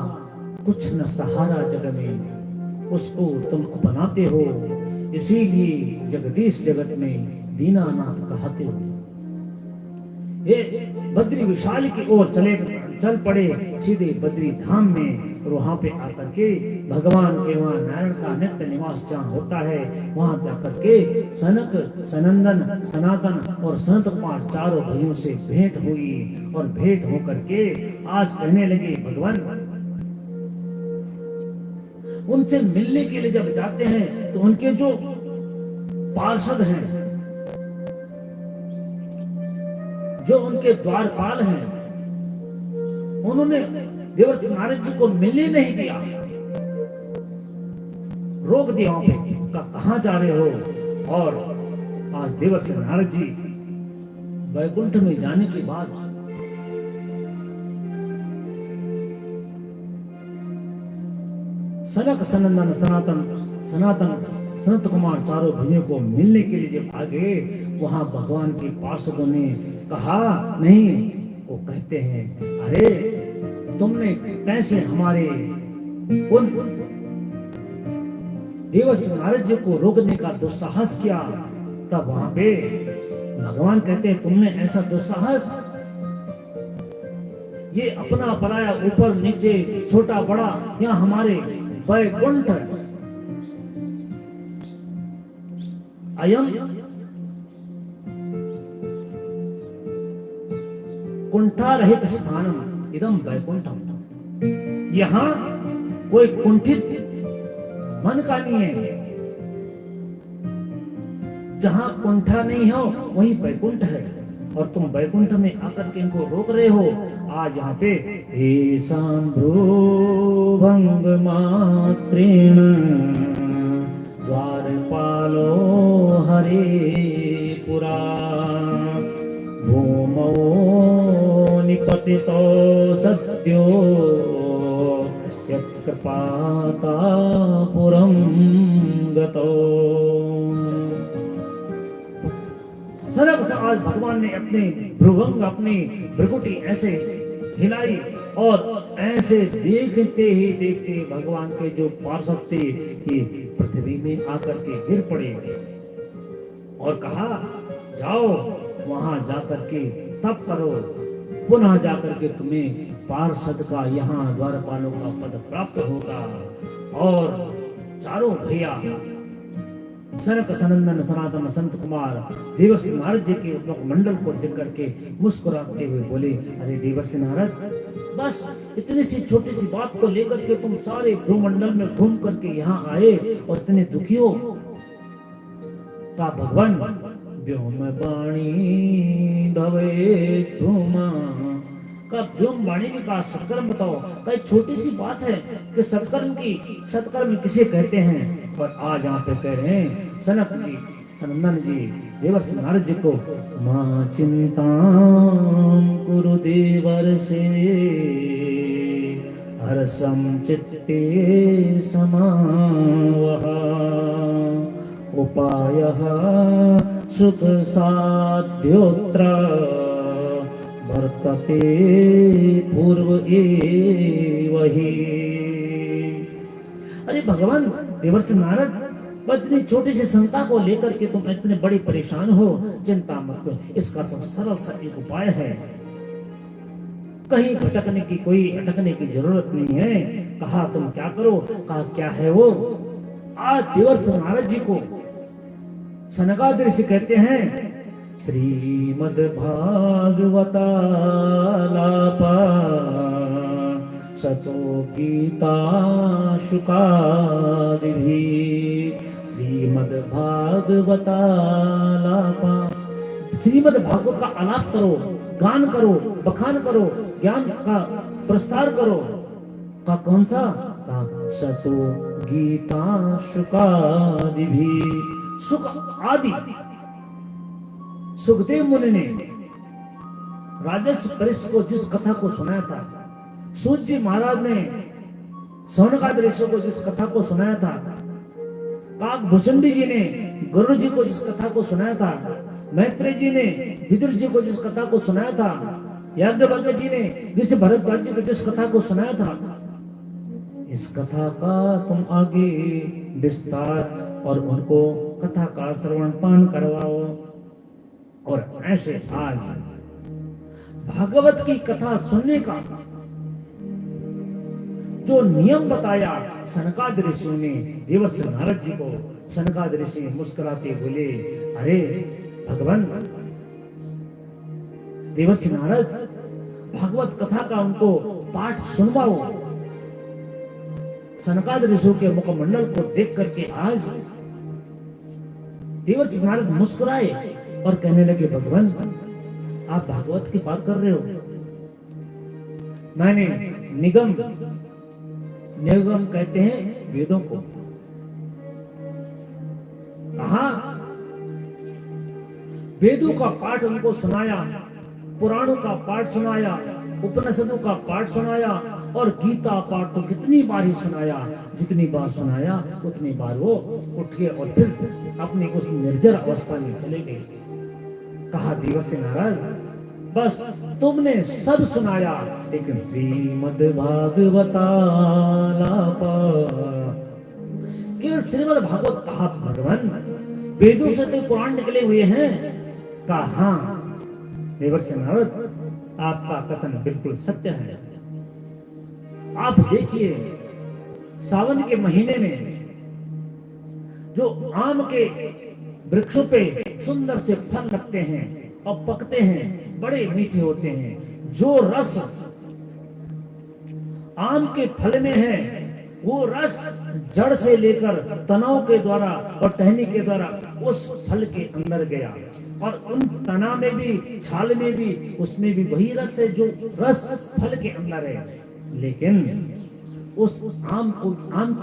कुछ न सहारा जग में उसको तुम अपनाते हो, इसीलिए जगदीश जगत में दीनानाथ कहते हो। ये बद्री विशाल की ओर चल पड़े सीधे बद्री धाम में। और वहां पे आकर के भगवान के वहां नारायण का नित्य निवास जहाँ होता है वहां जाकर के सनक, सनंदन, सनातन और संत कुमार चारों भाइयों से भेंट हुई। और भेंट होकर के आज कहने लगे भगवान, उनसे मिलने के लिए जब जाते हैं तो उनके जो पार्षद हैं, जो उनके द्वारपाल हैं, उन्होंने देवर्षि नारद जी को मिलने नहीं दिया, रोक दिया वहां पे, कहां जा रहे हो। और आज देवर्षि नारद जी वैकुंठ में जाने के बाद सनक, सनंदन, सनातन संत कुमार चारों भाइयों को मिलने के लिए जब आगे, वहां भगवान के पार्षदों ने कहा नहीं। वो कहते हैं अरे तुमने कैसे हमारे उन देवर्षि नारद जी को रोकने का दुस्साहस किया। तब वहां पे भगवान कहते हैं तुमने ऐसा दुस्साहस, ये अपना पराया, ऊपर नीचे, छोटा बड़ा, या हमारे वैकुंठ अयम कुंठा रहित स्थानम इदम वैकुंठम। यहां कोई कुंठित मन का नहीं है, जहां कुंठा नहीं हो वहीं वैकुंठ है। और तुम वैकुंठ में आकर के इनको रोक रहे हो। आज यहाँ पे हे भंग मात्रेण द्वारपालो हरे पुरा भूमौ निपतितो सद्यो यत्कृपाता पुरं गतो। सरब से आज भगवान ने अपने भ्रुभंग, अपनी भ्रुकुटी ऐसे हिलाई और ऐसे देखते ही देखते भगवान के जो पार्षद थे कि पृथ्वी में आकर के गिर पड़े और कहा जाओ वहां जाकर के तप करो, पुनः जाकर के तुम्हें पार्षद का यहाँ द्वारपालों का पद प्राप्त होगा। और चारों भैया सनक, सनंदन, सनातन, संत कुमार देवर्षि नारद जी के मुख मंडल को देख करके मुस्कुराते हुए बोले अरे देवर्षि नारद, बस इतनी सी छोटी सी बात को लेकर के तुम सारे भूमंडल में घूम करके यहाँ आए और इतने दुखी हो। का भगवान व्योम वाणी भवे धूमा का व्योम वाणी ने कहा सत्कर्म बताओ। कई छोटी सी बात है कि सत्कर्म किसे कहते हैं। पर आज यहाँ पे कह रहे हैं सनक जी, सनंदन जी, देवर्षि नारद जी को मां चिंता कुरु देवर्षि हर्षं चित्ते समावह उपायः सुख साध्योत्र वर्तते पूर्व एव हि। अरे भगवान देवर्षि नारद, इतनी छोटी सी शंका को लेकर के तुम इतने बड़े परेशान हो, चिंता मत करो, इसका तो सरल सा एक उपाय है। कहीं भटकने की, कोई अटकने की जरूरत नहीं है। कहा तुम क्या करो। कहा क्या है वो। आज देवर्षि नारद जी को सनकादिक ऋषि कहते हैं श्रीमद् भागवतालापा सतो गीता शुकादिभिः श्रीमद् भागवतालापा। श्रीमद् भागवत का आलाप करो, गान करो, बखान करो, ज्ञान का प्रस्तार करो। का कौन सा? का सतो गीता शुकादिभिः। सुख आदि सुखदेव मुनि ने राजर्षि परीक्षित को जिस कथा को सुनाया था, सूत जी महाराज ने सौनकादि ऋषि को जिस कथा को सुनाया था, काकभूषुंडी जी ने गरुड़ जी को जिस कथा को सुनाया था, मैत्रेय जी ने विदुर जी को जिस कथा को सुनाया था, याज्ञवल्क्य जी ने ऋषि भरद्वाज जी को जिस कथा को सुनाया था, इस कथा का तुम आगे विस्तार और उनको कथा का श्रवण पान करवाओ। और ऐसे आज भागवत की कथा सुनने का जो नियम बताया सनकादि ऋषियों ने देवर्षि नारद जी को, सनकादि ऋषि मुस्कुराते बोले, अरे भगवान देवर्षि नारद, भागवत कथा का उनको पाठ सुनवाओ। सनकादि ऋषियों के मुखमंडल को देख करके आज देवर्षि नारद मुस्कुराए और कहने लगे, भगवान आप भागवत की बात कर रहे हो, मैंने निगम कहते हैं वेदों को, कहा वेदों का पाठ उनको सुनाया, पुराणों का पाठ सुनाया, उपनिषदों का पाठ सुनाया और गीता पाठ तो कितनी बार ही सुनाया, जितनी बार सुनाया उतनी बार वो उठ गए और फिर अपनी उस निर्जर अवस्था में चले गए। कहा देवर्षि नारद, बस तुमने सब सुनाया, लेकिन श्रीमद् भागवतालापा, केवल श्रीमद् भागवत कहा भगवान, वेदों से तो पुराण निकले हुए हैं। कहा हाँ देवर्षि नारद, आपका कथन बिल्कुल सत्य है। आप देखिए सावन के महीने में जो आम के वृक्षों पे सुंदर से फल लगते हैं और पकते हैं, बड़े मीठे होते हैं। जो रस आम के फल में है, वो रस जड़ से लेकर तनाव के द्वारा और टहनी के द्वारा उस फल के अंदर गया, और उन तना में भी, छाल में भी, उसमें भी वही रस है जो रस फल के अंदर है। लेकिन उस आम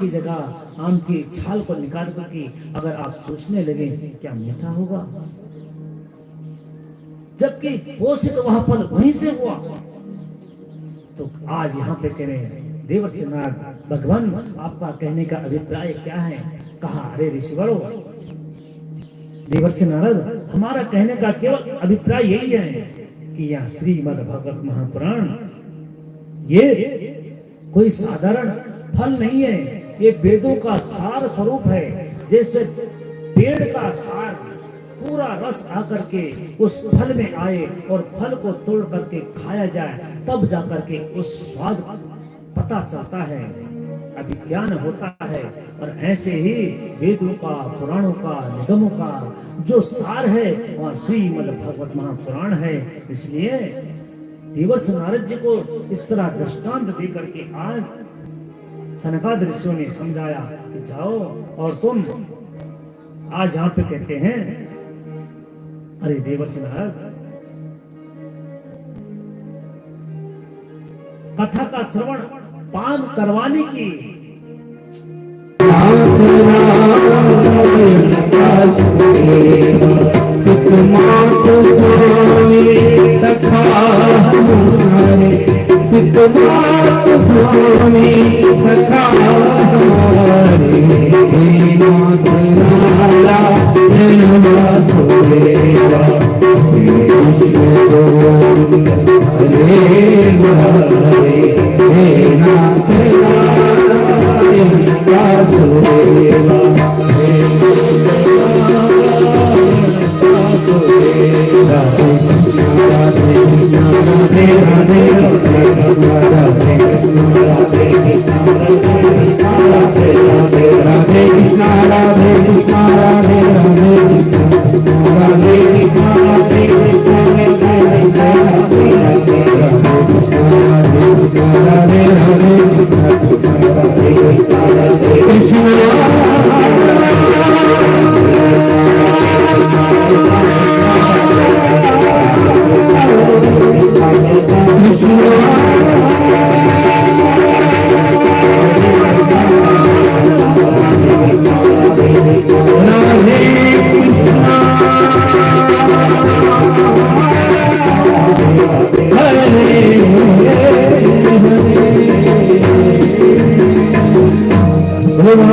की जगह आम की छाल को निकाल करके अगर आप चूसने लगे, क्या मीठा होगा? जबकि पोषित वह फल वहीं से हुआ। तो आज यहाँ पे कह रहे हैं देवर्षि नारद, भगवान आपका कहने का अभिप्राय क्या है? कहा अरे ऋषिवरों, देवर्षि नारद, हमारा कहने का केवल अभिप्राय यही है कि यह श्रीमद् भागवत महापुराण ये कोई साधारण फल नहीं है, ये वेदों का सार स्वरूप है। जैसे पेड़ का सार पूरा रस आकर के उस फल में आए और फल को तोड़ करके खाया जाए, तब जाकर के उस स्वाद पता चलता है, अभिज्ञान होता है। और ऐसे ही वेदों का, पुराणों का, निगमों का जो सार है वह श्रीमद् भागवत महापुराण है। इसलिए देवर्षि नारद जी को इस तरह दृष्टांत देकर के आज सनकादि ऋषियों ने समझाया कि जाओ और तुम आज यहाँ पे कहते हैं, अरे देवर्षि नारद, कथा का श्रवण पान करवाने की Hare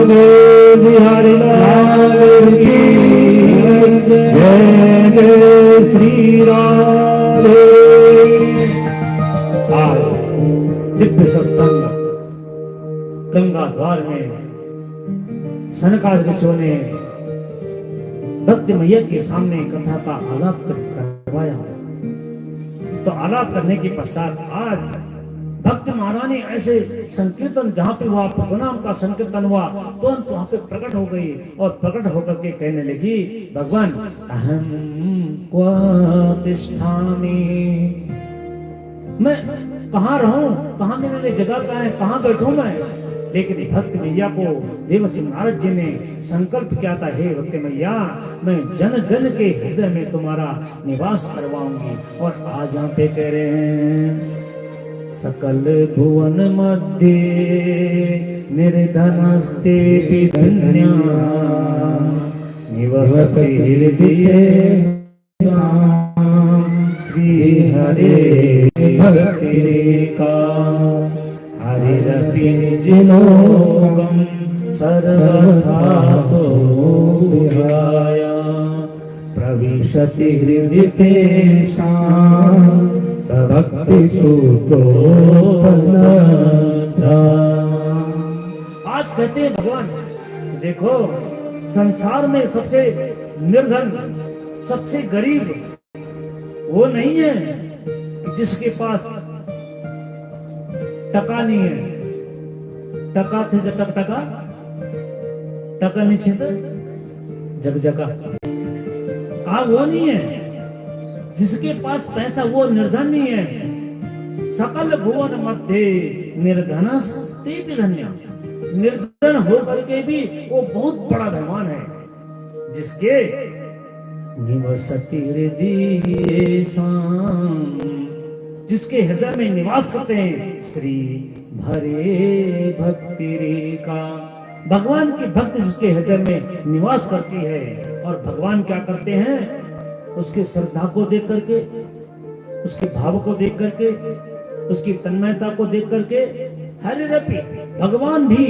बोल बिहारी लाल की जय जय श्री राधे। आज दिव्य सत्संग गंगा द्वार में सनकादिक ऋषियों ने भक्ति मैया के सामने कथा का आलाप करवाया। तो आलाप करने के पश्चात आज भक्त महारानी ऐसे संकीर्तन जहाँ पे हुआ, प्रणाम का संकीर्तन हुआ, तुरंत वहां पे प्रकट हो गई और प्रकट होकर के कहने लगी, भगवान अहम क्व तिष्ठामि, मैं कहाँ रहूं, कहाँ मेरे लिए जगह कहाँ है, कहाँ बैठूं मैं। लेकिन भक्त मैया को देवर्षि नारद जी ने संकल्प किया था, हे भक्त मैया मैं जन जन के हृदय में तुम्हारा निवास करवाऊंगी। और आज यहाँ पे कह रहे हैं, सकल भुवन मध्ये निर्धनस्ते धन्या निवसति हृदये श्री हरे भक्तिरेका हरिरपि निजलोकं सर्वथा भूयाया प्रविशति हृदि तेषां भक्ति सुतो। आज कहते हैं भगवान देखो, संसार में सबसे निर्धन, सबसे गरीब वो नहीं है जिसके पास टका नहीं है। टका थे जब तक टका नहीं छे जग जगा वो नहीं है जिसके पास पैसा, वो निर्धन नहीं है। सकल भुवन मध्य निर्धनस्ते धन्य, निर्धन होकर के भी वो बहुत बड़ा धनवान है, जिसके निवसति हृदय जिसके हृदय में निवास करते हैं श्री भरे भक्ति रेखा, भगवान की भक्ति जिसके हृदय में निवास करती है। और भगवान क्या करते हैं, उसकी श्रद्धा को देख करके, उसके भाव को देख करके, उसकी तन्मयता को देख करके, हरिरपि भगवान भी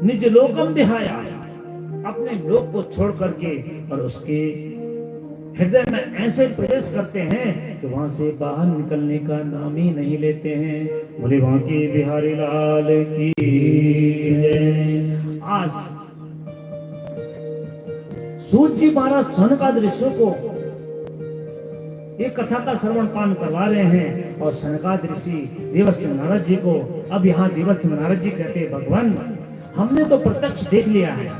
निज लोकम विहाया, अपने लोक को छोड़ करके और उसके हृदय में ऐसे प्रवेश करते हैं कि वहां से बाहर निकलने का नाम ही नहीं लेते हैं। बोले वहां की बिहारी लाल की जय। आज सूत जी महाराज सनकादिक ऋषियों को एक कथा का श्रवण पान करवा रहे हैं और सनकादिक ऋषि देवर्षि नारद जी को, अब यहाँ देवर्षि नारद जी कहते हैं, भगवान हमने तो प्रत्यक्ष देख लिया है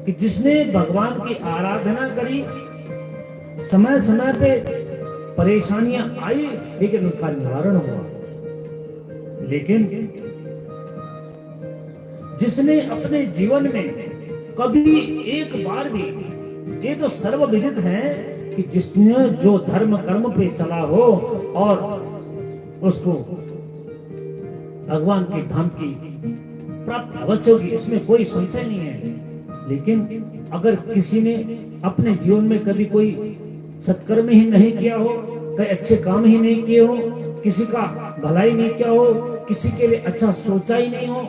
कि जिसने भगवान की आराधना करी, समय समय पे परेशानियां आई लेकिन उनका निवारण हुआ। लेकिन जिसने अपने जीवन में कभी एक बार भी, ये तो सर्वविदित है कि जिसने जो धर्म कर्म पे चला हो और उसको भगवान के धाम की प्राप्ति अवश्य होगी, इसमें कोई संशय नहीं है। लेकिन अगर किसी ने अपने जीवन में कभी कोई सत्कर्म ही नहीं किया हो, कई अच्छे काम ही नहीं किए हो, किसी का भलाई नहीं किया हो, किसी के लिए अच्छा सोचा ही नहीं हो,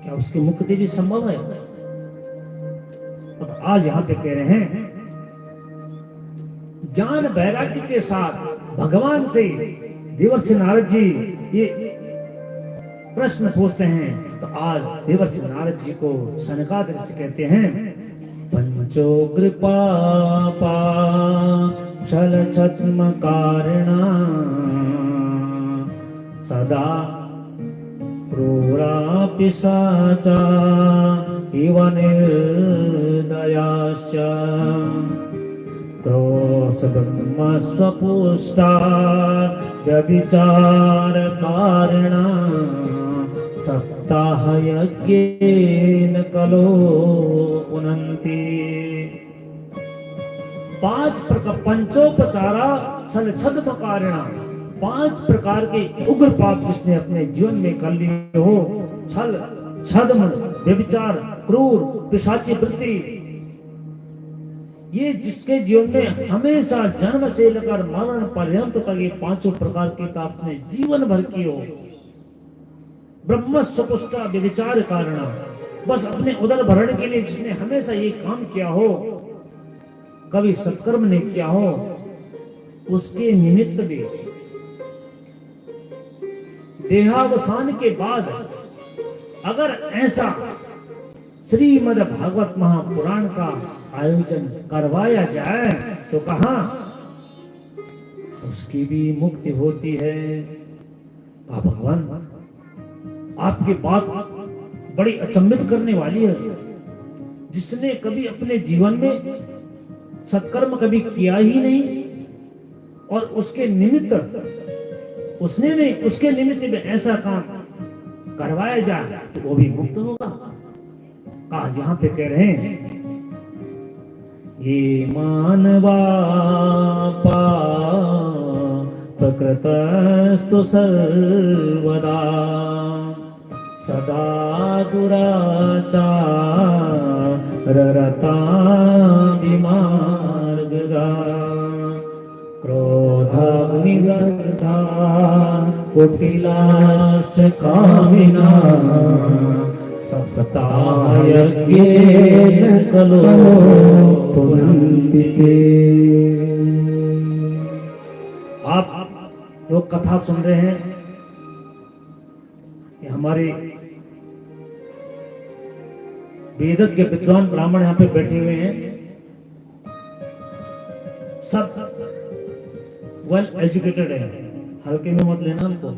क्या उसकी मुक्ति भी संभव है? अब आज यहाँ पे कह रहे हैं, ज्ञान वैराग्य के साथ भगवान से देवर्षि नारद जी ये प्रश्न पूछते हैं। तो आज देवर्षि नारद जी को सनकादिक ऋषि कहते हैं, पंचो कृपा छल छद्म कारणा सदा क्रूरा पिशाचा इव निर्दयाश्च क्रोशब्रह्म स्वपुष्टा व्यभिचार कारणा सप्ताह यज्ञेन कलो पुनन्ति। पंचोपचारा छल छद्म कारणा, 5 प्रकार के उग्र पाप जिसने अपने जीवन में कर लिए हो, छल छद्म व्यभिचार क्रूर पिशाची वृत्ति, ये जिसके जीवन में हमेशा जन्म से लेकर मरण पर्यंत तक ये 5 प्रकार के पाप ने जीवन भर किए हो, ब्रह्म सुपुष्टा व्यभिचार कारण, बस अपने उदर भरण के लिए जिसने हमेशा ये काम किया हो, कभी सत्कर्म नहीं किया हो, उसके निमित्त भी देहावसान के बाद अगर ऐसा श्रीमद् भागवत महापुराण का आयोजन करवाया जाए तो कहां उसकी भी मुक्ति होती है। कहा भगवान आपकी बात बड़ी अचंभित करने वाली है। जिसने कभी अपने जीवन में सत्कर्म कभी किया ही नहीं और उसके निमित्त उसने नहीं, उसके निमित्त में ऐसा काम करवाया जाए तो वो भी मुक्त होगा। कहा यहाँ पे कह रहे हैं ये मानवा प्रकृतस्तु सर्वदा सदा दुराचाररता विमार्गगा क्रोधाग्निगर्धा कुटिलाश्च कामिना सप्तायज्ञेन कलो पुनन्ति ते। आप लोग कथा सुन रहे हैं कि हमारे वेदज्ञ विद्वान ब्राह्मण यहाँ पे बैठे हुए हैं, सब वेल एजुकेटेड है, हल्के में मत लेना हमको।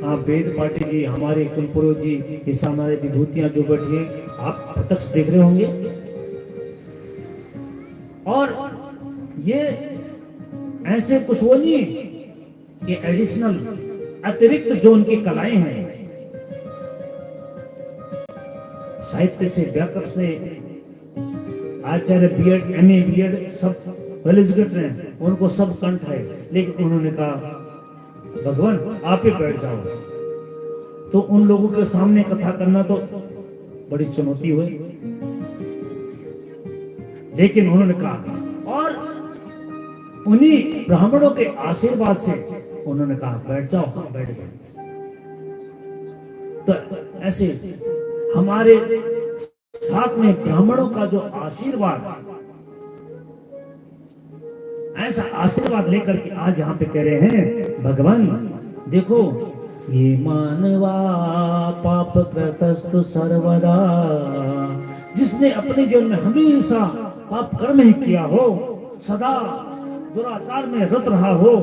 आप वेद पाटिल जी, हमारे कुलपुरोहित जी, इस हमारे विभूतियां जो बैठी हैं, आप प्रत्यक्ष देख रहे होंगे। और ये ऐसे कुछ वो नहीं, ये एडिशनल अतिरिक्त जो उनकी कलाएं हैं, साहित्य से, व्याकरण से, आचार्य बीएड, एमए, बीएड सब वेल एजुकेटेड हैं, उनको सब कंठ है। लेकिन उन्होंने कहा भगवान आप ही बैठ जाओ, तो उन लोगों के सामने कथा करना तो बड़ी चुनौती हुई। लेकिन उन्होंने कहा और उन्हीं ब्राह्मणों के आशीर्वाद से उन्होंने कहा बैठ जाओ, बैठ जाओ। तो ऐसे हमारे साथ में ब्राह्मणों का जो आशीर्वाद, ऐसा आशीर्वाद लेकर के आज यहाँ पे कह रहे हैं भगवान देखो ये मानवा पाप कृतस्तु सर्वदा, जिसने अपने जीवन में हमेशा पाप कर्म ही किया हो, सदा दुराचार में रत रहा हो,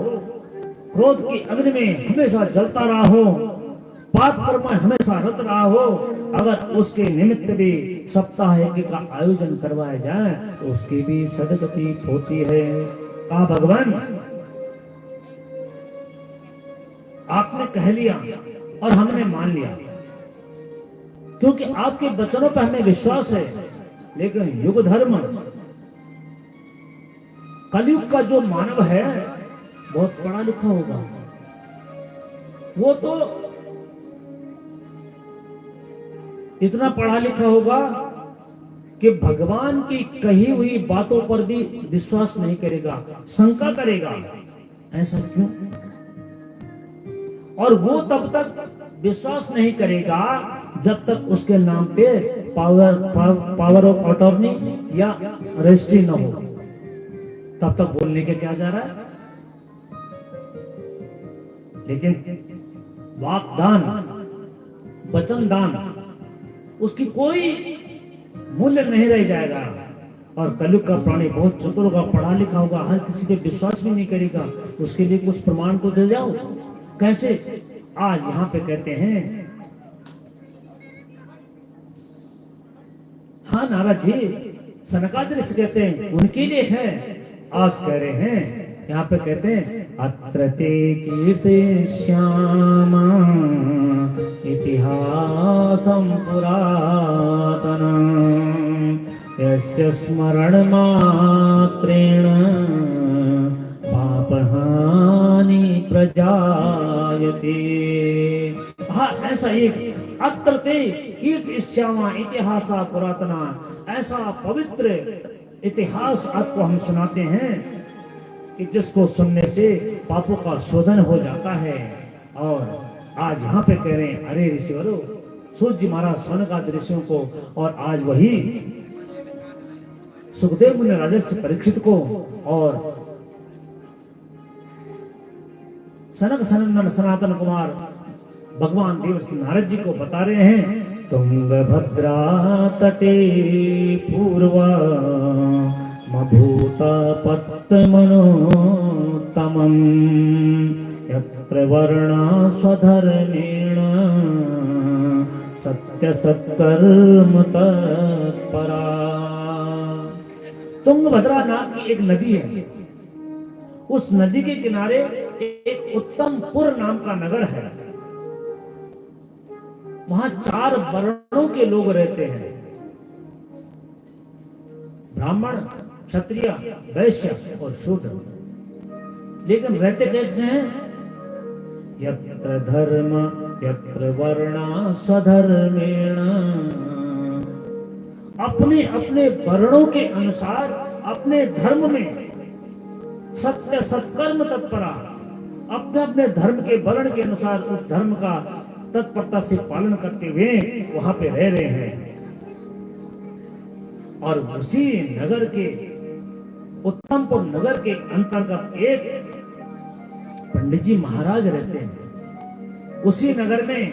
क्रोध की अग्नि में हमेशा जलता रहा हो, पाप कर्म में हमेशा रत रहा हो, अगर उसके निमित्त भी सप्ताह यज्ञ का आयोजन करवाया जाए तो उसकी भी सदगति होती है। कहा भगवान आपने कह लिया और हमने मान लिया, क्योंकि आपके वचनों पर हमें विश्वास है। लेकिन युग धर्म, कलयुग का जो मानव है बहुत पढ़ा लिखा होगा, वो तो इतना पढ़ा लिखा होगा कि भगवान की कही हुई बातों पर भी विश्वास नहीं करेगा, शंका करेगा। ऐसा क्यों? और वो तब तक विश्वास नहीं करेगा जब तक उसके नाम पे पावर ऑफ अटॉर्नी या रजिस्ट्री न हो, तब तक बोलने के क्या जा रहा है। लेकिन वाकदान, वचन दान, उसकी कोई मूल्य नहीं रह जाएगा। और कलयुग का प्राणी बहुत चतुर होगा, पढ़ा लिखा होगा, हर किसी पे विश्वास भी नहीं करेगा। उसके लिए कुछ प्रमाण तो दे जाओ। कैसे? आज यहाँ पे कहते हैं, हाँ नारद जी, सनकादिक ऋषि कहते हैं उनके लिए है। आज कह रहे हैं, यहाँ पे कहते हैं अत्र ते कीर्तिष्यामा इतिहासं पुरातनम् यस्य स्मरण मात्रेण पापहानि प्रजायते। हाँ, ऐसा एक अत्र ते कीर्तिष्यामा इतिहासा पुरातना, ऐसा पवित्र इतिहास आपको हम सुनाते हैं कि जिसको सुनने से पापों का शोधन हो जाता है और आज यहाँ पे कह रहे हैं, अरे ऋषिवरों, सूर्य महाराज स्वर्ण का ऋषियों को, और आज वही सुखदेव मुनि राजर्षि परीक्षित को और सनक सनंदन सनातन कुमार भगवान देवर्षि नारद जी को बता रहे हैं, तुंगभद्रा तटे पूर्वा मभूता पत्तमनोत्तमं यत्र वर्णा स्वधर्मेण सत्य सत्कर्म तत्परा। तुंगभद्रा नाम की एक नदी है, उस नदी के किनारे एक उत्तमपुर नाम का नगर है। वहां 4 वर्णों के लोग रहते हैं, ब्राह्मण, क्षत्रिय, वैश्य और शूद्र। लेकिन रहते कैसे हैं? यत्र धर्म यत्र वर्णा स्वधर्मेण, अपने अपने वर्णों के अनुसार अपने धर्म में सत्य सत्कर्म तत्परा, अपने अपने धर्म के वर्ण के अनुसार उस धर्म का तत्परता से पालन करते हुए वहां पे रह रहे हैं। और उसी नगर के उत्तमपुर नगर के अंतर्गत एक पंडित जी महाराज रहते हैं। उसी नगर में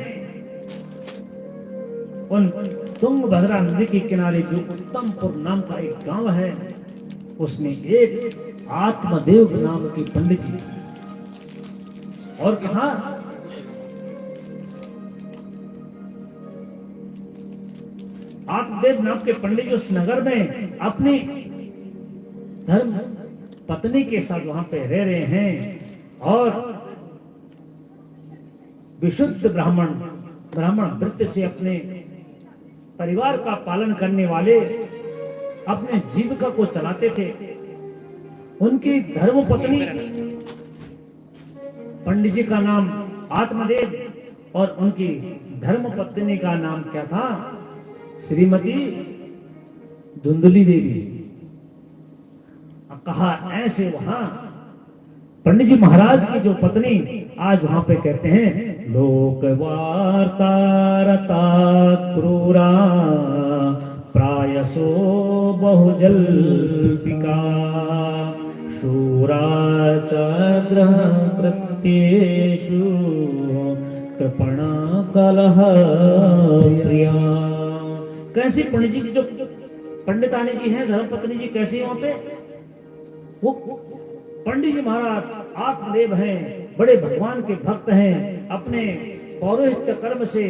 उन तुंगभद्रा नदी के किनारे जो उत्तमपुर नाम का एक गांव है, उसमें एक आत्मदेव नाम की पंडित जी, और कहा आत्मदेव नाम के पंडित जी उस नगर में अपनी धर्म पत्नी के साथ वहां पे रह रहे हैं। और विशुद्ध ब्राह्मण वृत्ति से अपने परिवार का पालन करने वाले, अपने जीविका को चलाते थे। उनकी धर्म पत्नी पंडित जी का नाम आत्मदेव और उनकी धर्म पत्नी का नाम क्या था? श्रीमती धुंधली देवी। अब कहा ऐसे वहां पंडित जी महाराज की जो पत्नी आज वहां पे कहते हैं, लोक वार्ता रता क्रूरा प्रायसो बहुजल्पिका शूरा चग्रह कृत्येषु कृपणा कलह प्रिया। कैसी पंडित जी की जो पंडितानी जी हैं, धर्मपत्नी जी कैसी है वहां पे? वो पंडित जी महाराज आत्मदेव हैं, बड़े भगवान के भक्त हैं। अपने पौरोहित्य कर्म से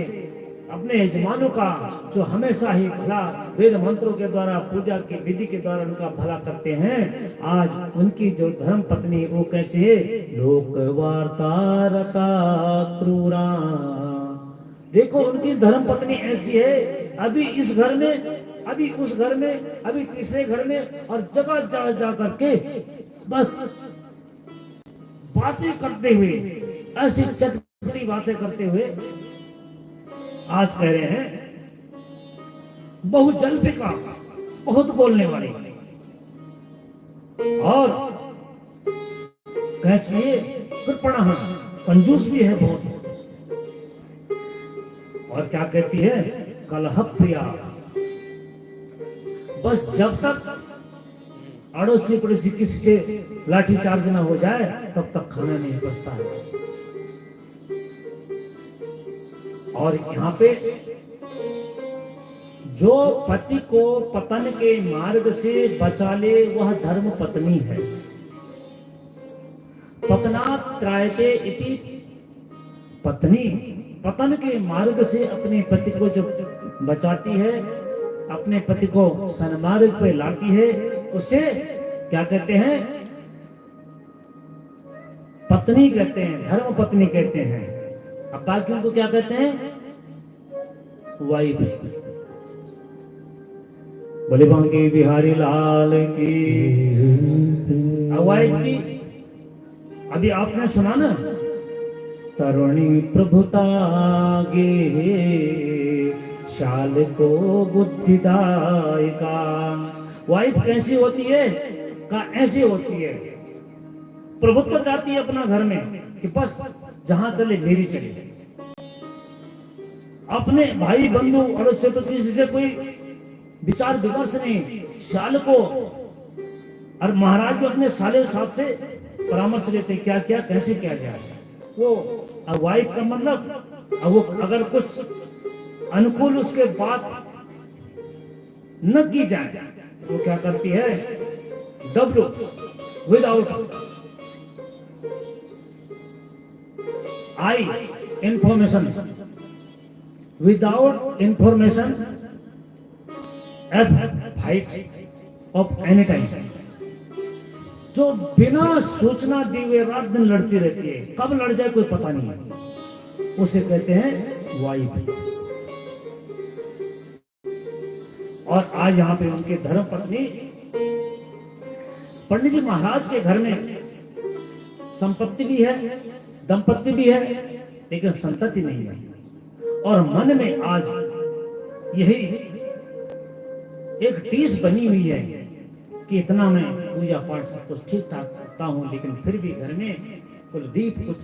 अपने यजमानों का जो हमेशा ही भला वेद मंत्रों के द्वारा, पूजा की विधि के द्वारा उनका भला करते हैं, आज उनकी जो धर्म पत्नी वो कैसे है? लोक वार्ता रता क्रूरा। देखो उनकी धर्म पत्नी ऐसी है, अभी इस घर में, अभी उस घर में, अभी तीसरे घर में, और जगह जा जा करके बस बातें करते हुए, ऐसी चटपटी बातें करते हुए आज कह रहे हैं बहुत जल्पिका, बहुत बोलने वाली, और कैसी है? कृपणा, कंजूस भी है बहुत। और क्या कहती है? कलह प्रिया। बस जब तक अड़ोसी पड़ोसी किसी से लाठी चार्ज ना हो जाए तब तक खाना नहीं बचता है। और यहाँ पे जो पति को पतन के मार्ग से बचा ले वह धर्म पत्नी है। पतनात् त्रायते इति पत्नी, पतन के मार्ग से अपने पति को जो बचाती है, अपने पति को सन्मार्ग पे लाती है, उसे क्या कहते हैं? पत्नी कहते हैं, धर्म पत्नी कहते हैं। अब बाकियों को क्या कहते हैं? वाइफ। बोले बांके बिहारी लाल की। वाइफ की अभी आपने सुना ना, तरुणी प्रभुता गे शाल को बुद्धिदायिका। वाइफ कैसी होती है? का ऐसी होती है, प्रभुत्व चाहती है अपना घर में कि बस जहां चले मेरी चले, अपने भाई बंधु अड़ोसी पति से कोई विचार विमर्श नहीं। साल को और महाराज भी अपने साले साहब से परामर्श लेते, क्या क्या कैसे किया जाए। वो वाइफ का मतलब वो अगर कुछ अनुकूल उसके बात न की जाए तो क्या करती है, W without I information, without information F fight of any time. जो बिना सूचना दिए हुए रात दिन लड़ती रहती है, कब लड़ जाए कोई पता नहीं है, उसे कहते हैं वाइफ। और आज यहाँ पे उनके धर्म पत्नी पंडित जी महाराज के घर में संपत्ति भी है, दंपत्ति भी है, लेकिन संतति नहीं है। और मन में आज यही एक टीस बनी हुई है कि इतना मैं पूजा पाठ सब कुछ ठीक ठाक करता हूं, लेकिन फिर भी घर में कुलदीप कुछ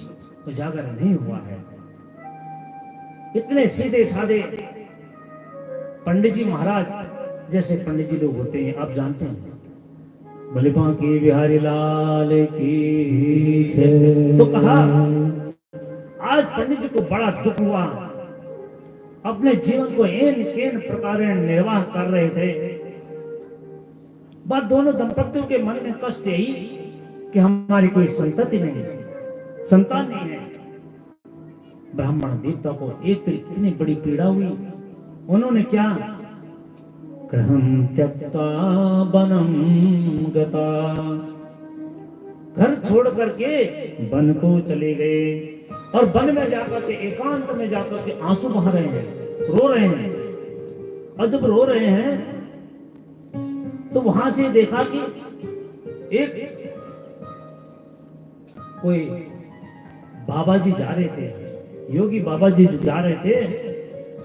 उजागर नहीं हुआ है। इतने सीधे साधे पंडित जी महाराज जैसे पंडित जी लोग होते हैं, आप जानते हैं। बलिपा की बिहारी लाल की जय। तो कहा आज पंडित जी को बड़ा दुख हुआ, अपने जीवन को एन केन प्रकार निर्वाह कर रहे थे। बात दोनों दंपतियों के मन में कष्ट यही कि हमारी कोई संतति नहीं है, संतान नहीं है। ब्राह्मण देवता को एक तो इतनी बड़ी पीड़ा हुई, उन्होंने क्या, गृहं त्यक्त्वा वनं गता, घर छोड़ करके वन को चले गए। और वन में जाकर के एकांत में जाकर के आंसू बहा रहे हैं, रो रहे हैं। और जब रो रहे हैं तो वहां से देखा कि एक कोई बाबा जी जा रहे थे, योगी बाबा जी जा रहे थे।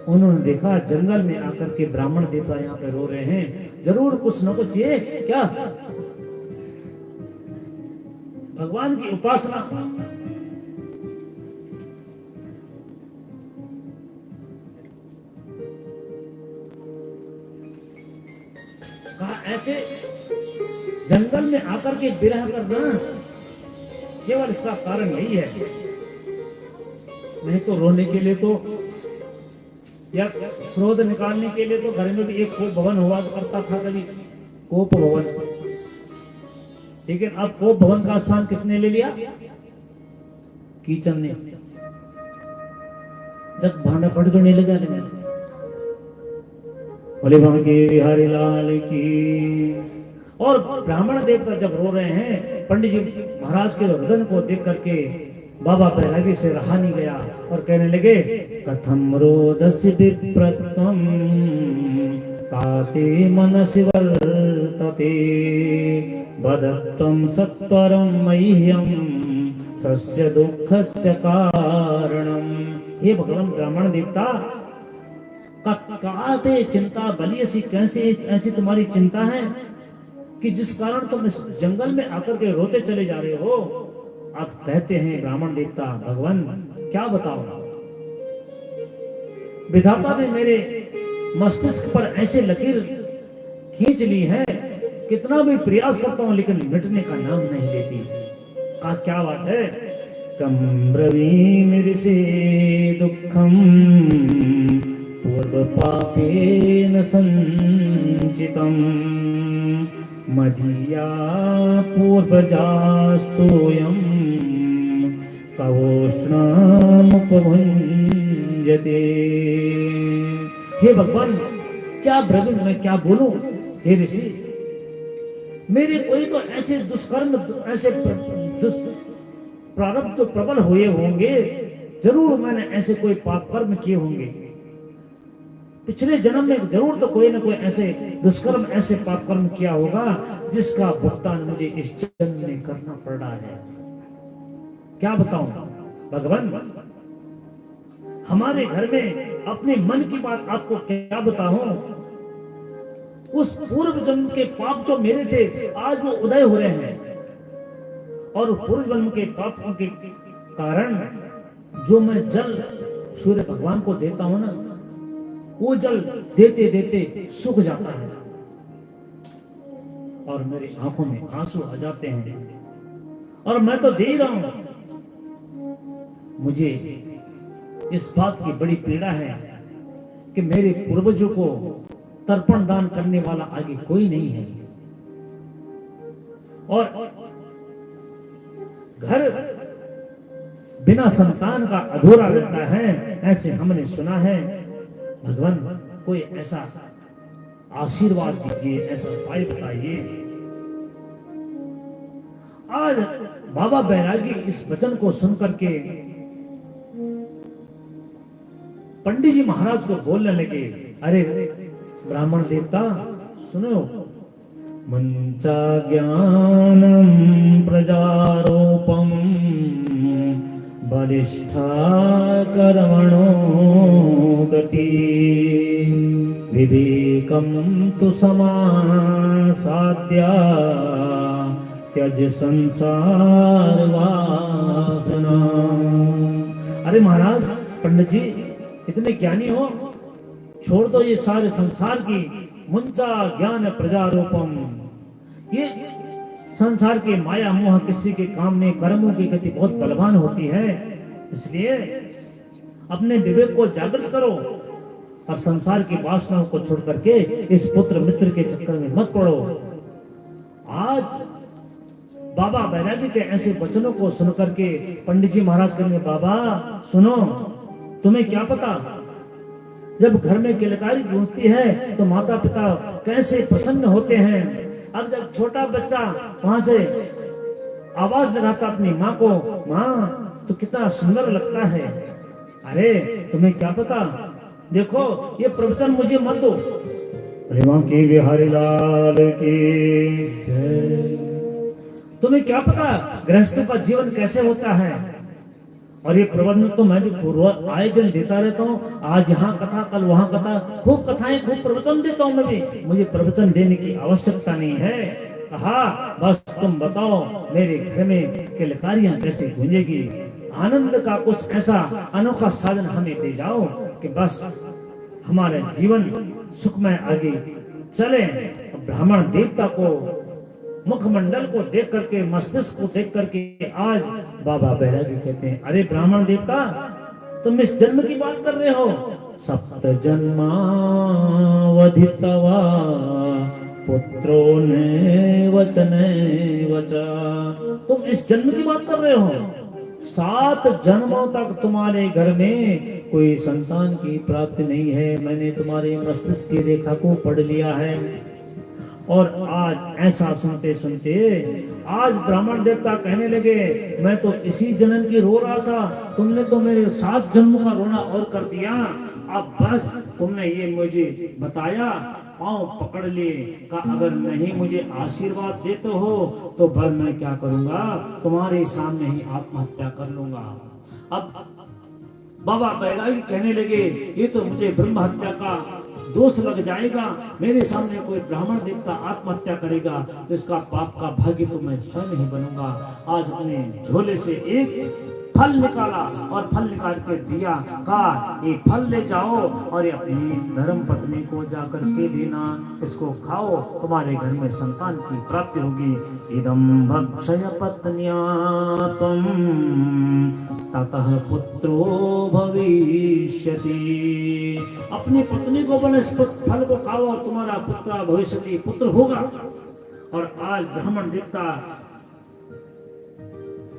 उन्होंने देखा जंगल में आकर के ब्राह्मण देवता यहाँ पे रो रहे हैं, जरूर कुछ न कुछ ये क्या भगवान की उपासना। कहा ऐसे जंगल में आकर के विरह करना केवल इसका कारण यही है, नहीं तो रोने के लिए तो या क्रोध निकालने के लिए तो घर में भी एक कोप भवन हुआ करता था, कभी कोप भवन। लेकिन अब कोप भवन का स्थान किसने ले लिया, कीचन ने। जब भांडा पड़गने लगा बोले वहां के बिहारी लाल की। और ब्राह्मण देवता जब रो रहे हैं, पंडित जी महाराज के रुदन को देख करके बाबा बैरागी से रहा नहीं गया और कहने लगे, कथम रोदसी विप्रत्वम काते मनसि वर्तते वदत्वं सत्वरं मह्यं सस्य दुःखस्य कारणम। हे भगवान ब्राह्मण देवता, काते चिंता बलियसी, कैसे ऐसी तुम्हारी चिंता है कि जिस कारण तुम इस जंगल में आकर के रोते चले जा रहे हो। आप कहते हैं ब्राह्मण देवता, भगवान क्या बताओ, विधाता ने मेरे मस्तिष्क पर ऐसे लकीर खींच ली है, कितना भी प्रयास करता हूं लेकिन मिटने का नाम नहीं लेती। का क्या बात है, कम ब्रवीमि ऋषि दुःखम पूर्व पापेन संचितम मदीया पूर्वजास्तोयम कवोष्णमुपभुञ्जते। हे भगवान, क्या ब्रवीण मैं क्या बोलूं। हे ऋषि, मेरे कोई तो ऐसे दुष्कर्म, ऐसे प्रारब्ध प्रबल हुए होंगे, जरूर मैंने ऐसे कोई पाप कर्म किए होंगे पिछले जन्म में, जरूर तो कोई ना कोई ऐसे दुष्कर्म, ऐसे पाप कर्म किया होगा जिसका भुगतान मुझे इस जन्म में करना पड़ रहा है। क्या बताऊं भगवान, हमारे घर में अपने मन की बात आपको क्या बताऊं। उस पूर्व जन्म के पाप जो मेरे थे आज वो उदय हो रहे हैं, और पूर्व जन्म के पापों के कारण जो मैं जल सूर्य भगवान को देता हूं ना, वो जल देते देते सूख जाता है और मेरी आंखों में आंसू आ जाते हैं, और मैं तो दे ही रहा हूं। मुझे इस बात की बड़ी पीड़ा है कि मेरे पूर्वजों को तर्पण दान करने वाला आगे कोई नहीं है, और घर बिना संतान का अधूरा रहता है, ऐसे हमने सुना है। भगवान कोई ऐसा आशीर्वाद दीजिए, ऐसा उपाय बताइए। आज बाबा बैरागी इस वचन को सुनकर के पंडित जी महाराज को बोलने लगे, अरे ब्राह्मण देवता सुनो, मंचा ज्ञानम प्रजारोपम बलिष्ठा कर्मणो गति विवेकम तु समासाद्या त्यज संसार वासना। अरे महाराज, पंडित जी इतने ज्ञानी हो, छोड़ दो ये सारे संसार की मुंचा ज्ञान प्रजारोपम। ये संसार के माया मोह किसी के काम में, कर्मों की गति बहुत बलवान होती है, इसलिए अपने विवेक को जागृत करो और संसार की वासनाओं को छोड़ करके इस पुत्र मित्र के चक्कर में मत पड़ो। आज बाबा बैरागी के ऐसे वचनों को सुनकर के पंडित जी महाराज कहेंगे, बाबा सुनो, तुम्हें क्या पता जब घर में किलकारी गूंजती है तो माता पिता कैसे प्रसन्न होते हैं। अब जब छोटा बच्चा वहां से आवाज लगाता अपनी माँ को, माँ, तो कितना सुंदर लगता है। अरे तुम्हें क्या पता, देखो ये प्रवचन मुझे मत दो। प्रेमा की बिहारी लाल की जय। तुम्हें क्या पता गृहस्थों का जीवन कैसे होता है। और ये प्रवचन तो मैं भी पूर्व आए दिन देता रहता हूँ, आज यहाँ कथा कल वहां कथा, खूब कथाएं खूब प्रवचन देता हूँ मैं भी, मुझे प्रवचन देने की आवश्यकता नहीं है। कहा बस तुम बताओ मेरे घर में किलकारियां कैसे गूंजेगी, आनंद का कुछ ऐसा अनोखा साधन हमें दे जाओ कि बस हमारे जीवन सुखमय आगे चले। ब्राह्मण देवता को मुखमंडल को देख करके, मस्तिष्क को देख करके आज बाबा बैरागी कहते हैं, अरे ब्राह्मण देवता तुम इस जन्म की बात कर रहे हो, सप्त जन्मावधितवा पुत्रो ने वचने वचा। तुम इस जन्म की बात कर रहे हो, 7 जन्मों तक तुम्हारे घर में कोई संतान की प्राप्ति नहीं है। मैंने तुम्हारे मस्तिष्क की रेखा को पढ़ लिया है, और आज ऐसा सुनते सुनते आज ब्राह्मण देवता कहने लगे, मैं तो इसी जन्म की रो रहा था, तुमने तो मेरे 7 जन्म का रोना और कर दिया। अब बस तुमने ये मुझे बताया, पांव पकड़ लिए का अगर नहीं मुझे आशीर्वाद देते हो तो भर मैं क्या करूंगा, तुम्हारे सामने ही आत्महत्या कर लूंगा। अब बाबा बैरागी कहने लगे, ये तो मुझे ब्रह्म हत्या का दोष लग जाएगा, मेरे सामने कोई ब्राह्मण देवता आत्महत्या करेगा तो इसका पाप का भागी तो मैं स्वयं ही बनूंगा। आज अपने झोले से एक फल निकाला और फल निकाल के दिया, कहा ये फल ले जाओ और ये अपनी धर्म पत्नी को जाकर के देना, इसको खाओ, तुम्हारे घर में संतान की प्राप्ति होगी। इदं भक्षय पत्न्या त्वं ततः पुत्रो भविष्यति। अपनी पत्नी को बोले इस फल को खाओ और तुम्हारा पुत्र भविष्य पुत्र होगा। और आज ब्राह्मण देवता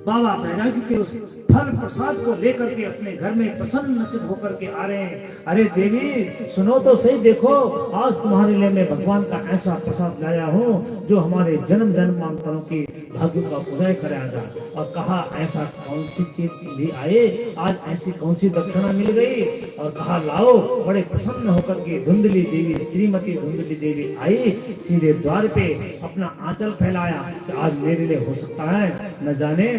बाबा बैरागी के उस फल प्रसाद को लेकर के अपने घर में प्रसन्नचित होकर के आ रहे हैं। अरे देवी सुनो तो सही, देखो आज तुम्हारे लिए मैं भगवान का ऐसा प्रसाद लाया हूँ जो हमारे जन्म जन्मांतरों की भाग्य का उदय कराएगा। और कहा ऐसा कौन सी चीज भी आए, आज ऐसी कौन सी दक्षिणा मिल गई। और कहा लाओ, बड़े प्रसन्न होकर के धुंधली देवी, श्रीमती धुंधली देवी आई, सीधे द्वार पे अपना आंचल फैलाया कि आज मेरे लिए हो सकता है, न जाने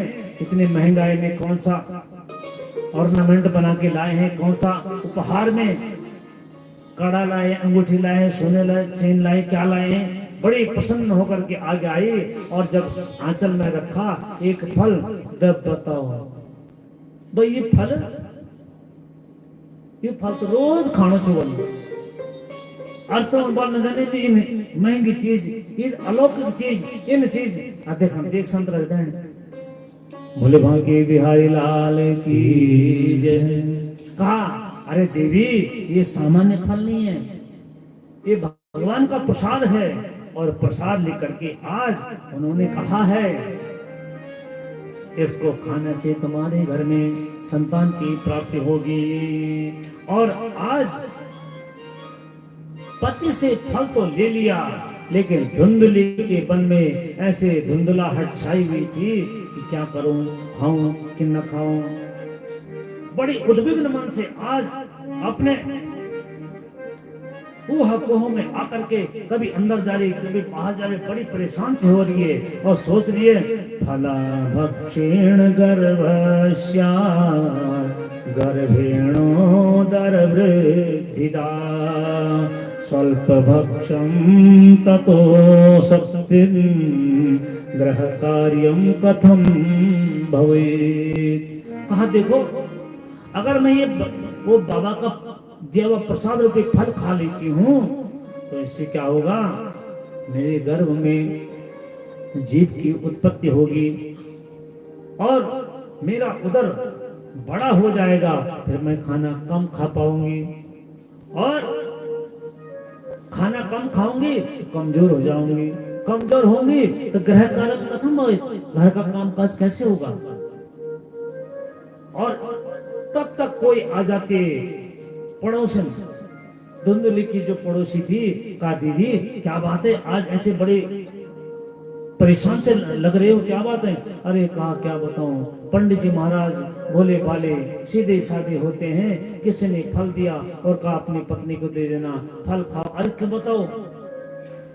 इतनी महंगाई में कौन सा ऑर्नामेंट बना के लाए हैं, कौन सा उपहार में कड़ा लाए, अंगूठी लाए, सोने लाए, चेन लाए, क्या लाए हैं। बड़ी प्रसन्न होकर के आगे आई और जब आंचल में रखा एक फल, जब बताओ भाई ये फल तो रोज खाना चाहिए। अर्थों बल न जाने दी महंगी चीज, ये अलौकिक चीज, इन चीज देख संत रखते हैं। भोले भांगे बिहारी लाल की जय। कहा अरे देवी ये सामान्य फल नहीं है, ये भगवान का प्रसाद है। और प्रसाद लेकर के आज उन्होंने कहा है इसको खाने से तुम्हारे घर में संतान की प्राप्ति होगी। और आज पति से फल तो ले लिया, लेकिन धुंधली के बन में ऐसे धुंधलाहट छाई हुई थी कि क्या करूं, खाऊं कि न खाऊं। बड़ी उद्विग्न मन से आज अपने कुह में आकर के कभी अंदर जा रही, कभी बाहर जा रही, बड़ी परेशान से हो रही है और सोच रही है फला भक्षेण गर्भस्या गर्भेणो दरवृद्धिदा स्वल्प भक्षम ततो सप्तिम ग्रह कार्यम कथम भवेत्। कहा देखो अगर मैं ये वो बाबा का दिया हुआ प्रसाद रूपी फल खा लेती हूँ तो इससे क्या होगा, मेरे गर्भ में जीव की उत्पत्ति होगी और मेरा उदर बड़ा हो जाएगा, फिर मैं खाना कम खा पाऊंगी और खाना कम खाऊंगी तो कमजोर हो जाऊंगी, कमजोर होंगी तो ग्रह कारक कथम होए, घर का कामकाज कैसे होगा। और तब तक कोई आ जाते पड़ोसन, धुंधली की जो पड़ोसी थी, कहा दीदी क्या बात है आज ऐसे बड़े परेशान से लग रहे हो, क्या बात है। अरे कहा क्या बताऊं, पंडित जी महाराज भोले भाले सीधे साधे होते हैं, किसी ने फल दिया और कहा अपनी पत्नी को दे देना, फल खाओ। अरे क्या बताओ,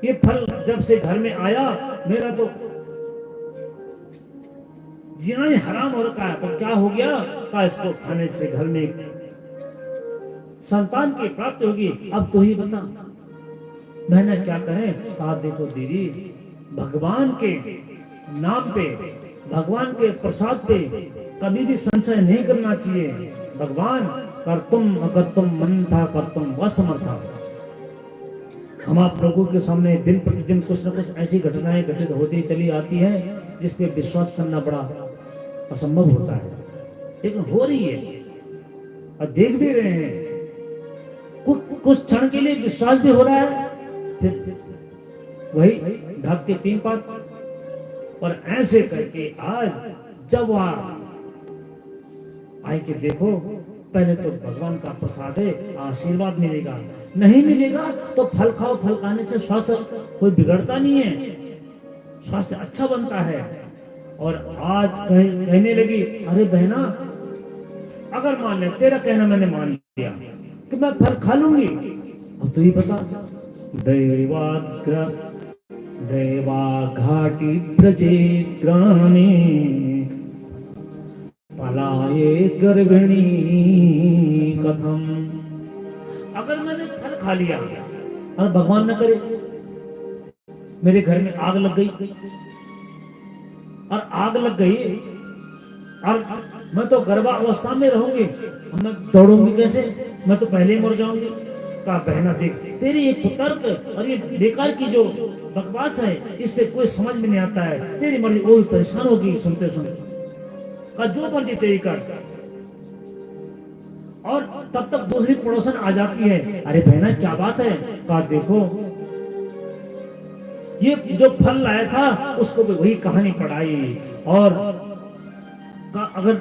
ये फल जब से घर में आया मेरा तो जीना ही हराम हो रखा है। पर क्या हो गया, कहा इसको खाने से घर में संतान की प्राप्ति होगी। अब तो ही बता मैंने क्या करें। कहा देखो दीदी भगवान के नाम पे, भगवान के प्रसाद पे कभी भी संशय नहीं करना चाहिए। भगवान कर्तुम अकर्तुम मंथा कर्तुम वसमर्था। हम आप लोगों के सामने दिन प्रतिदिन कुछ न कुछ ऐसी घटनाएं घटित होती चली आती है जिसपे विश्वास करना बड़ा असंभव होता है, लेकिन हो रही है और देख भी रहे हैं। कुछ क्षण के लिए विश्वास भी हो रहा है, फिर वही ढक के तीन पात। और ऐसे करके आज जब वह आए के देखो, पहले तो भगवान का प्रसाद है, आशीर्वाद मिलेगा, नहीं मिलेगा तो फल खाओ, फल खाने से स्वास्थ्य कोई बिगड़ता नहीं है, स्वास्थ्य अच्छा बनता है। और आज कहने लगी अरे बहना अगर मान ले, तेरा कहना मैंने मान लिया कि मैं फल खा लूंगी। अब तो ही पता दैवा घाटी ब्रजे ग्रामे पलाये गर्भिणी कथम। अगर मैंने फल खा लिया और भगवान न करे मेरे घर में आग लग गई, और आग लग गई और मैं तो गर्भावस्था में रहूंगी, मैं दौड़ूंगी कैसे, मैं तो पहले ही मर जाऊंगी। कहा बहना देख तेरी ये कुतर्क और ये बेकार की जो बकवास है इससे कोई समझ में नहीं आता है, तेरी मर्जी। वो भी परेशान होगी सुनते सुनते। कहा जो मर्जी तेरी कर। और तब तक दूसरी पड़ोसन आ जाती है, अरे बहना क्या बात है। कहा देखो ये जो फल लाया था उसको भी वही कहानी पढ़ाई और अगर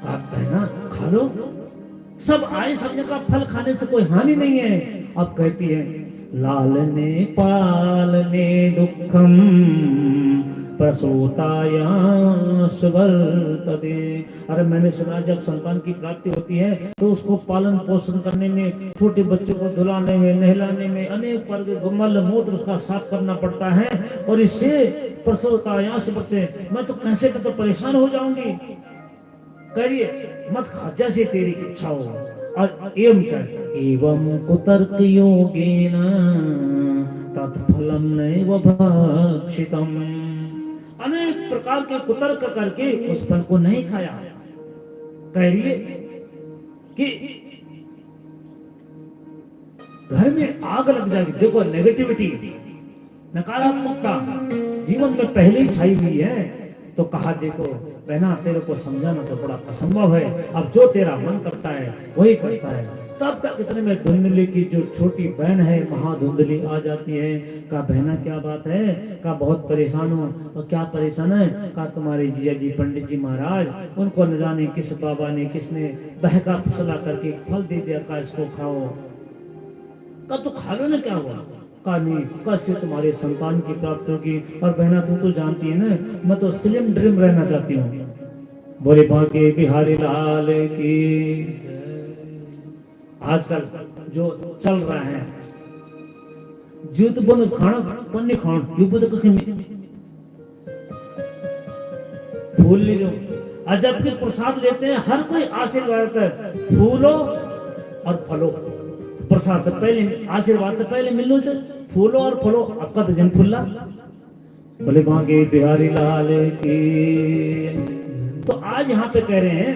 आप बहना खा लो, सब आए सबने का फल खाने से कोई हानि नहीं है। अब कहती है लालने पालने दुखम प्रसूताया सुवर्तते। अरे मैंने सुना जब संतान की प्राप्ति होती है तो उसको पालन पोषण करने में, छोटे बच्चों को धुलाने में, नहलाने में अनेक प्रकार के मल मूत्र उसका साफ करना पड़ता है, और इससे प्रसूताया सुवर्तते। मैं तो कैसे तो परेशान हो जाऊंगी। करिए मत खा जैसे तेरी इच्छा हो। और एवं कर एवं कुतर्क योगेन तत्फलम नैव भक्षितम। अनेक प्रकार के कुतर्क करके उस फल को नहीं खाया। कह रही है कि घर में आग लग जाएगी। देखो नेगेटिविटी, नकारात्मकता जीवन में पहले ही छाई हुई है। तो कहा देखो बहना, तेरे को समझाना तो बड़ा असंभव है, अब जो तेरा मन करता है वही करता है। तब तक इतने में धुंधली की जो छोटी बहन है महाधुंधली आ जाती है। कहा बहना क्या बात है? कहा बहुत परेशान हूँ। और क्या परेशान है? कहा तुम्हारे जीजा जी पंडित जी महाराज, उनको न जाने किस बाबा ने किसने बहका फुसला करके फल दे दिया, कहा इसको खाओ। कहा तो खा लो ना, क्या हुआ? कहा नहीं, कल से तुम्हारे संतान की प्राप्ति होगी। और बहना तुम तो जानती है ना, मैं तो स्लिम ड्रिम रहना चाहती हूँ। बोले बांके बिहारी लाल की। आजकल जो चल रहा है जीत बोनस खाना पन्नी खान युद्ध कखी में फूल ले जो अजब के प्रसाद लेते हैं। हर कोई आशीर्वाद है फूलो और फलो। प्रसाद तो पहले, आशीर्वाद तो पहले मिलो, चल फूलो और फलो। आपका तो जन फुल्ला। बोले बांके बिहारी लाल की। तो आज यहाँ पे कह रहे हैं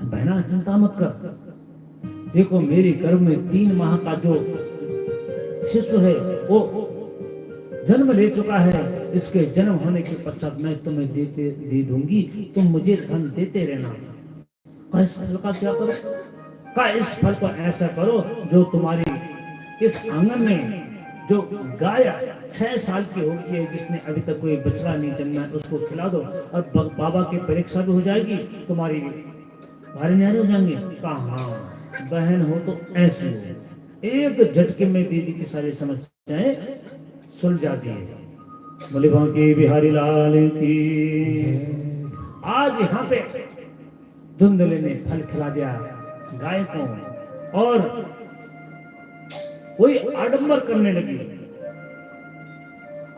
बहना चिंता मत कर, देखो मेरी गर्भ में 3 माह का जो शिशु है वो जन्म ले चुका है। इसके जन्म होने के पश्चात मैं तुम्हें दे दूंगी, तुम मुझे धन देते रहना। का इस फल का क्या करो? का इस फल को ऐसा करो जो तुम्हारी इस आंगन में जो गाय 6 साल की होती है, जिसने अभी तक कोई बछड़ा नहीं जन्मा है, उसको खिला दो। और बाबा की परीक्षा भी हो जाएगी, तुम्हारी भारी न्यारे हो जाएंगे। कहा बहन हो तो ऐसी हो। एक झटके में दीदी की सारी समस्याएं सुलझ जाती है। बोले बांके बिहारी लाल की। आज यहाँ पे धुंधले ने फल खिला दिया गाय को, और वही आडंबर करने लगी।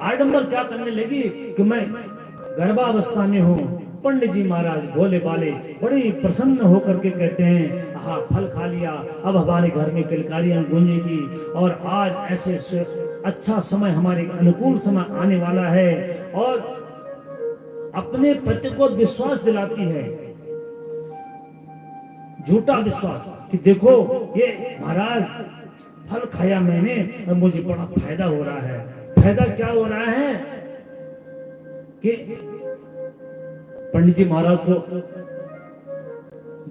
आडंबर क्या करने लगी कि मैं गर्भावस्था में हूँ। पंडित जी महाराज भोले बाले बड़े प्रसन्न होकर के कहते हैं हाँ फल खा लिया, अब हमारे घर में किलकारियां गूंजेगी। और आज ऐसे अच्छा समय, हमारे अनुकूल समय आने वाला है। और अपने पति को विश्वास दिलाती है, झूठा विश्वास, कि देखो ये महाराज फल खाया मैंने और मुझे बड़ा फायदा हो रहा है। फायदा क्या हो रहा है कि पंडित जी महाराज को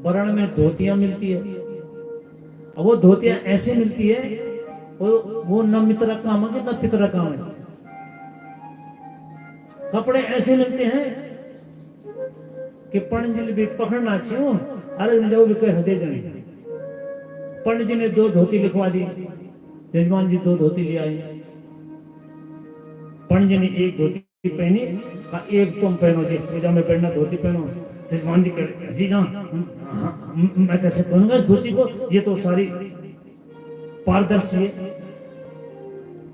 वरण में धोतियां मिलती है। अब वो धोतियां ऐसे मिलती है, वो न मित्र काम है न पितर काम है। कपड़े ऐसे मिलते हैं कि पंडित जी भी पकड़ना चाहिए। अरे जाओ भी कह दे देने। पंडित जी ने 2 धोती लिखवा दी, जजमान जी 2 धोती ले आए। पंडित जी ने 1 धोती पहनी, का 1 तुम पहनो जी, पूजा में पहनना धोती पहनो। जजमान जी कह जी हाँ मैं कैसे पहनूंगा इस धोती को, ये तो सारी पारदर्शी है।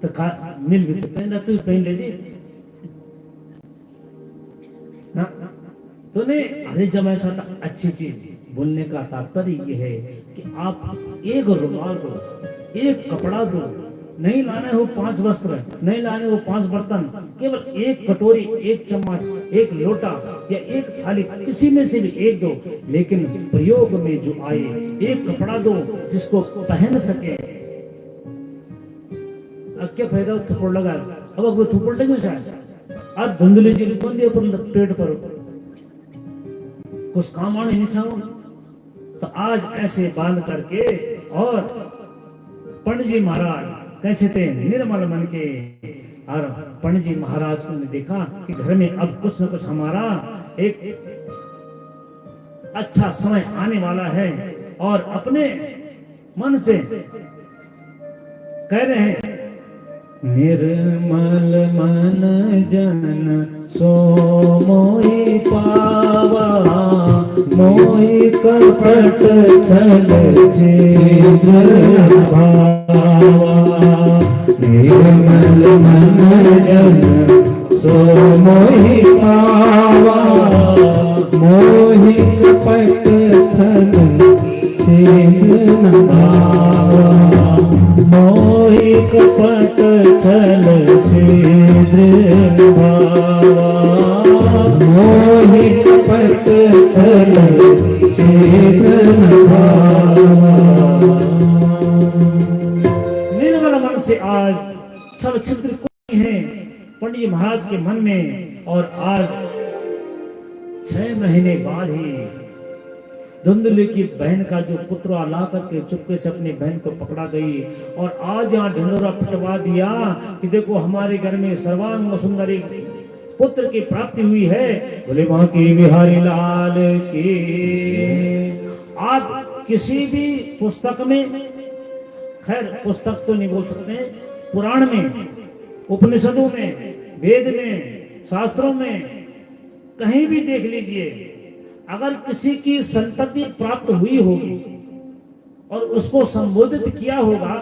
तो कहा मिल भी तो पहना, तू पहन ले दी ना। तो नहीं, अरे जब ऐसा अच्छी चीज बोलने का तात्पर्य ये है कि आप 1 रुमाल दो, 1 कपड़ा दो, नहीं लाने हो 5 वस्त्र, नहीं लाने हो 5 बर्तन, केवल 1 कटोरी, 1 चम्मच, 1 लोटा या 1 थाली, किसी में से भी 1 दो। लेकिन प्रयोग में जो आए 1 कपड़ा दो जिसको पहन सके। अब क्या फायदा थप्पड़ लगा? अब वो थप्पड़ लगे शायद आज धुंधली जी बंदे पर पेट पर कुछ काम आने नहीं साओ। तो आज ऐसे बांध करके, और पंडित जी महाराज कैसे थे निर्मल मन के। और पंडित जी महाराज को ने देखा कि घर में अब कुछ न कुछ हमारा एक अच्छा समय आने वाला है। और अपने मन से कह रहे हैं निर्मल मन जन सो मोहि पावा, मोहि कपट छल छिद्र भावा। निर्मल मन जन सो मोहि पावा, मोहि कपट छल छिद्र भावा। मोहि कपट छल छिद्र भावा, मोहि कपट छल से आज सब छिद्र हैं पंडित जी महाराज के मन में। और आज 6 महीने बाद ही धुंधली की बहन का जो पुत्र ला करके चुपके से अपनी बहन को पकड़ा गई और आज यहाँ ढिंडोरा पिटवा दिया कि देखो हमारे घर में सर्वांग सुंदरी पुत्र की प्राप्ति हुई है। बोले वहां की बिहारी लाल की। आप किसी भी पुस्तक में, खैर पुस्तक तो नहीं बोल सकते, पुराण में, उपनिषदों में, वेद में, शास्त्रों में कहीं भी देख लीजिए, अगर किसी की संतति प्राप्त हुई होगी और उसको संबोधित किया होगा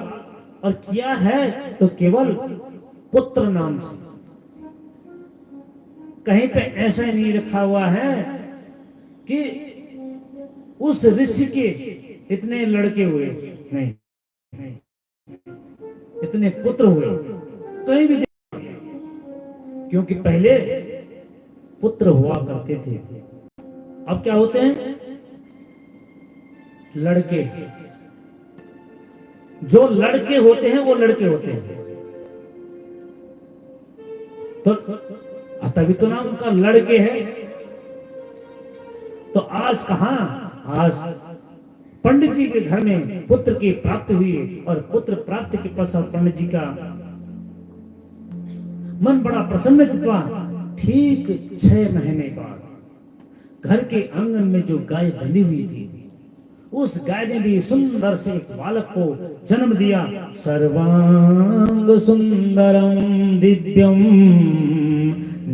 और किया है तो केवल पुत्र नाम से। कहीं पे ऐसा नहीं लिखा हुआ है कि उस ऋषि के इतने लड़के हुए, नहीं, इतने पुत्र हुए, कहीं भी क्योंकि पहले पुत्र हुआ करते थे, अब क्या होते हैं लड़के। जो लड़के होते हैं वो लड़के होते हैं, तो तभी तो नाम उनका लड़के है। तो आज कहां, आज पंडित जी के घर में पुत्र की प्राप्ति हुई और पुत्र प्राप्ति के पश्चात पंडित जी का मन बड़ा प्रसन्न हुआ। ठीक 6 महीने बाद घर के आंगन में जो गाय बंधी हुई थी, उस गाय ने भी सुंदर से एक बालक को जन्म दिया। सर्वांग सुंदरम दिव्यम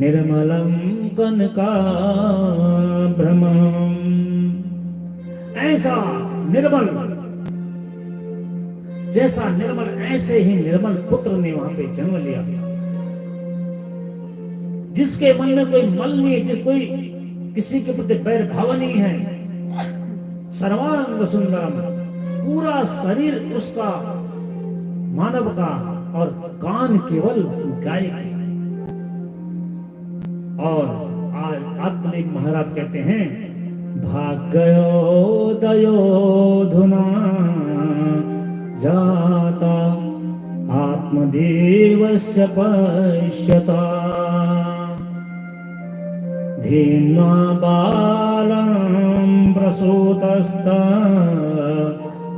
निर्मलम कनकाभ्रमम। ऐसा निर्मल, जैसा निर्मल ऐसे ही निर्मल पुत्र ने वहां पे जन्म लिया, जिसके मन में कोई मल नहीं है, जिस कोई किसी के प्रति बैर भाव नहीं है। सर्वांग सुंदरम, पूरा शरीर उसका मानव का और कान केवल गाय के। और आज आत्मनिक महाराज कहते हैं, भाग्यो दयोधुना जाता आत्मदेवस्य पश्यता धीम्ना बालं प्रसूतस्ता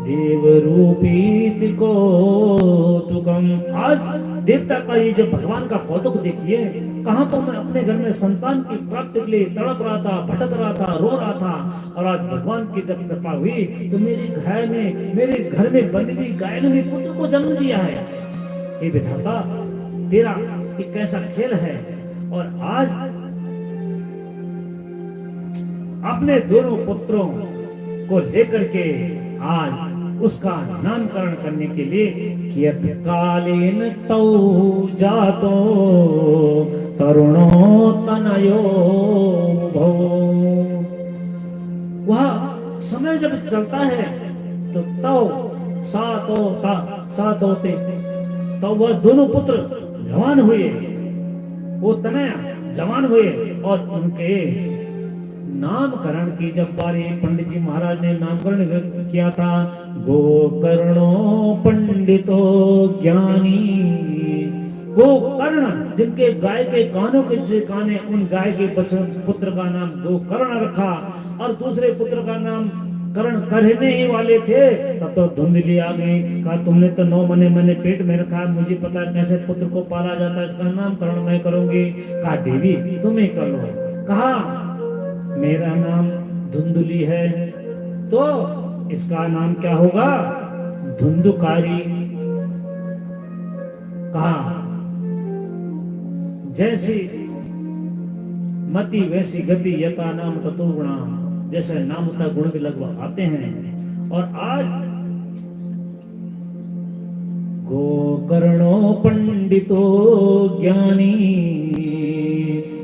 देवरूपीति कौतुकम्। आज देवता का ये जब भगवान का कौतुक देखिए, कहां तो मैं अपने घर में संतान की प्राप्ति के लिए तड़प रहा था, भटक रहा था, रो रहा था, और आज भगवान की जब कृपा हुई तो मेरे घर में बंधी हुई गाय ने भी पुत्र को जन्म दिया है। ये विधाता तेरा एक कैसा खेल है। और आज अपने दोनों पुत्रों को लेकर के आज उसका नामकरण करने के लिए कियत कालीन तौ जातो तरुणो तनयो भो। वह समय जब चलता है तो तौ सातोते, तो वह दोनों पुत्र जवान हुए, वो तनया जवान हुए, और उनके नामकरण की जब बारी पंडित जी महाराज ने नामकरण किया था, गोकर्णो पंडितो ज्ञानी। गोकर्ण, जिनके गाय के कानों के जो कान है, उन गाय के पुत्र का नाम गोकर्ण रखा, और दूसरे पुत्र का नाम कर्ण करने ही वाले थे। तब तो धुंधली आ गई, कहा तुमने तो 9 महीने मैंने पेट में रखा, मुझे पता है कैसे पुत्र को पाला जाता है, इसका नामकरण मैं करूंगी। कहा देवी तुम ही कर लो। कहा मेरा नाम धुंधली है तो इसका नाम क्या होगा, धुंधुकारी। कहा जैसी मति वैसी गति, यथा नाम ततो गुणा, जैसे नाम होता गुण भी लगभग आते हैं। और आज गोकर्णो पंडितो ज्ञानी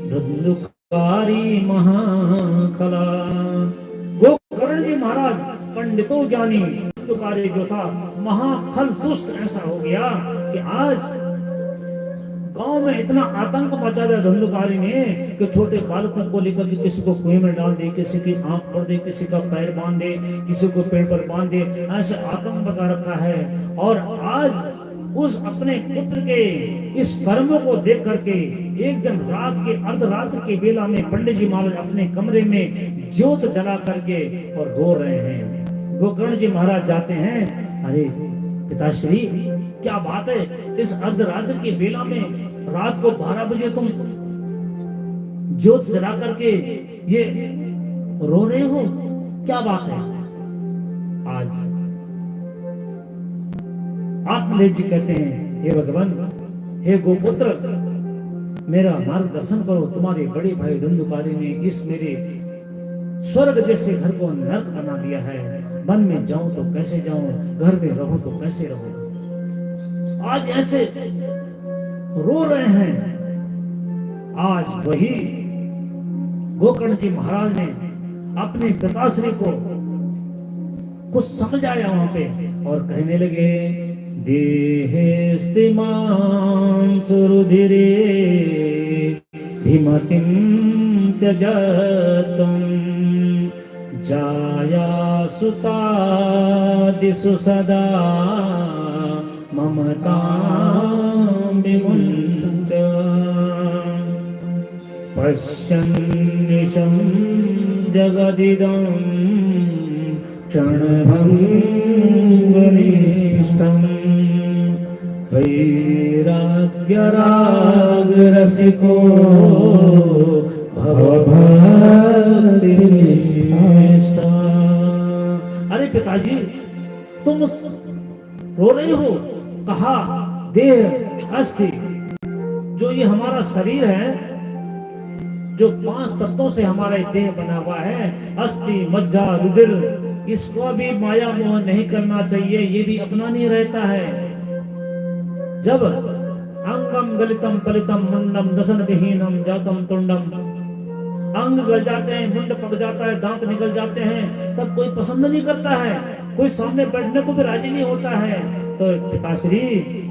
धुंधुकारी महाखला। गोकर्ण जी महाराज पंडितो ज्ञानी धुंधुकारी जो था महाखल दुष्ट ऐसा हो गया कि आज गांव में इतना आतंक मचा दिया धुंधुकारी ने कि छोटे बालकों को लेकर के किसी को कुएं में डाल दे, किसी की आंख फोड़ दे, किसी का पैर बांध दे, किसी को पेड़ पर बांध दे, ऐसे आतंक मचा रखा है। और आज उस अपने पुत्र के इस कर्मों को देख करके एक दिन रात के अर्धरात्र के बेला में पंडित जी महाराज अपने कमरे में ज्योत जला करके और रो रहे हैं। गोकर्ण जी महाराज जाते हैं, अरे पिताश्री क्या बात है, इस अर्धरात्र के बेला में रात को 12 बजे तुम ज्योत जला करके ये रो रहे हो, क्या बात है? आज आत्मदेव जी कहते हैं, हे भगवान, हे गोपुत्र, मेरा मार्गदर्शन करो। तुम्हारे बड़े भाई धुंधुकारी ने इस मेरे स्वर्ग जैसे घर को नरक बना दिया है। वन में जाऊं तो कैसे जाऊं, घर में रहूं तो कैसे रहूं। आज ऐसे रो रहे हैं। आज वही गोकर्ण जी महाराज ने अपने पिताश्री को कुछ समझाया वहां पे और कहने लगे, देहेस्तिमां सुरुधिरे भीमतिं त्यजतं जाया सुतादिषु सदा ममतां विमुञ्च पश्यन्निशं जगदिदं क्षणभङ्गुनिष्ठम् वैराग्यरागरसिको भवभक्तिनिष्ठा। अरे पिताजी, तुम रो रहे हो? कहा देह अस्थि, जो ये हमारा शरीर है, जो 5 तत्वों से हमारा देह बना हुआ है, अस्थि मज्जा रुधिर, इसको भी माया मोह नहीं करना चाहिए, ये भी अपना नहीं रहता है। जब अंगम गलितम पलितम मुंडम दसन विहीनम जातम तुंडम, अंग गल जाते हैं, मुंड पक जाता है, दांत निकल जाते हैं, तब कोई पसंद नहीं करता है, कोई सामने बैठने को भी राजी नहीं होता है। तो पिताश्री,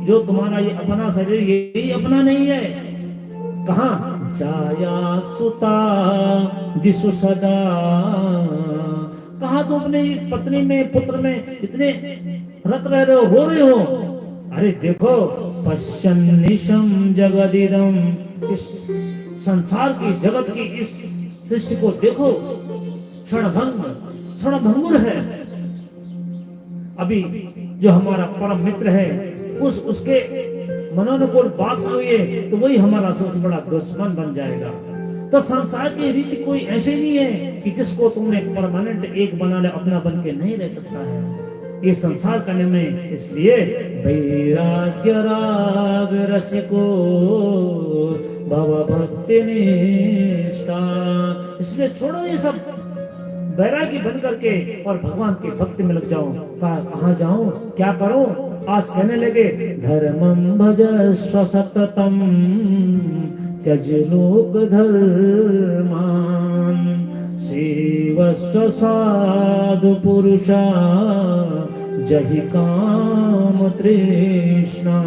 जो तुम्हारा ये अपना शरीर, ये अपना नहीं है। कहाँ जाया सुता दिशु सदा, कहा तुम अपने इस पत्नी में पुत्र में इतने रत रह रहे हो, रो रहे हो? अरे देखो, पश्यन्निशं जगदिदं, इस संसार की जगत की इस सृष्टि को देखो, क्षणभंगुर है। अभी जो हमारा परम मित्र है, उसके मनोनुकूल बात हुई है तो वही हमारा सबसे बड़ा दुश्मन बन जाएगा। तो संसार की रीति कोई ऐसे नहीं है कि जिसको तुमने परमानेंट एक बना ले, अपना बन के नहीं रह सकता है। ये संसार करने में इसलिए वैराग्य राग रसिको भव भक्ति निष्ठा, इसलिए छोड़ो ये सब, वैरागी बन करके और भगवान की भक्ति में लग जाओ। कहाँ जाऊं, क्या करूं? आज कहने लगे, धर्मं भजस्व सततं त्यज लोक धर्मान् सेवस्व साधु पुरुषा जहि काम तृष्णा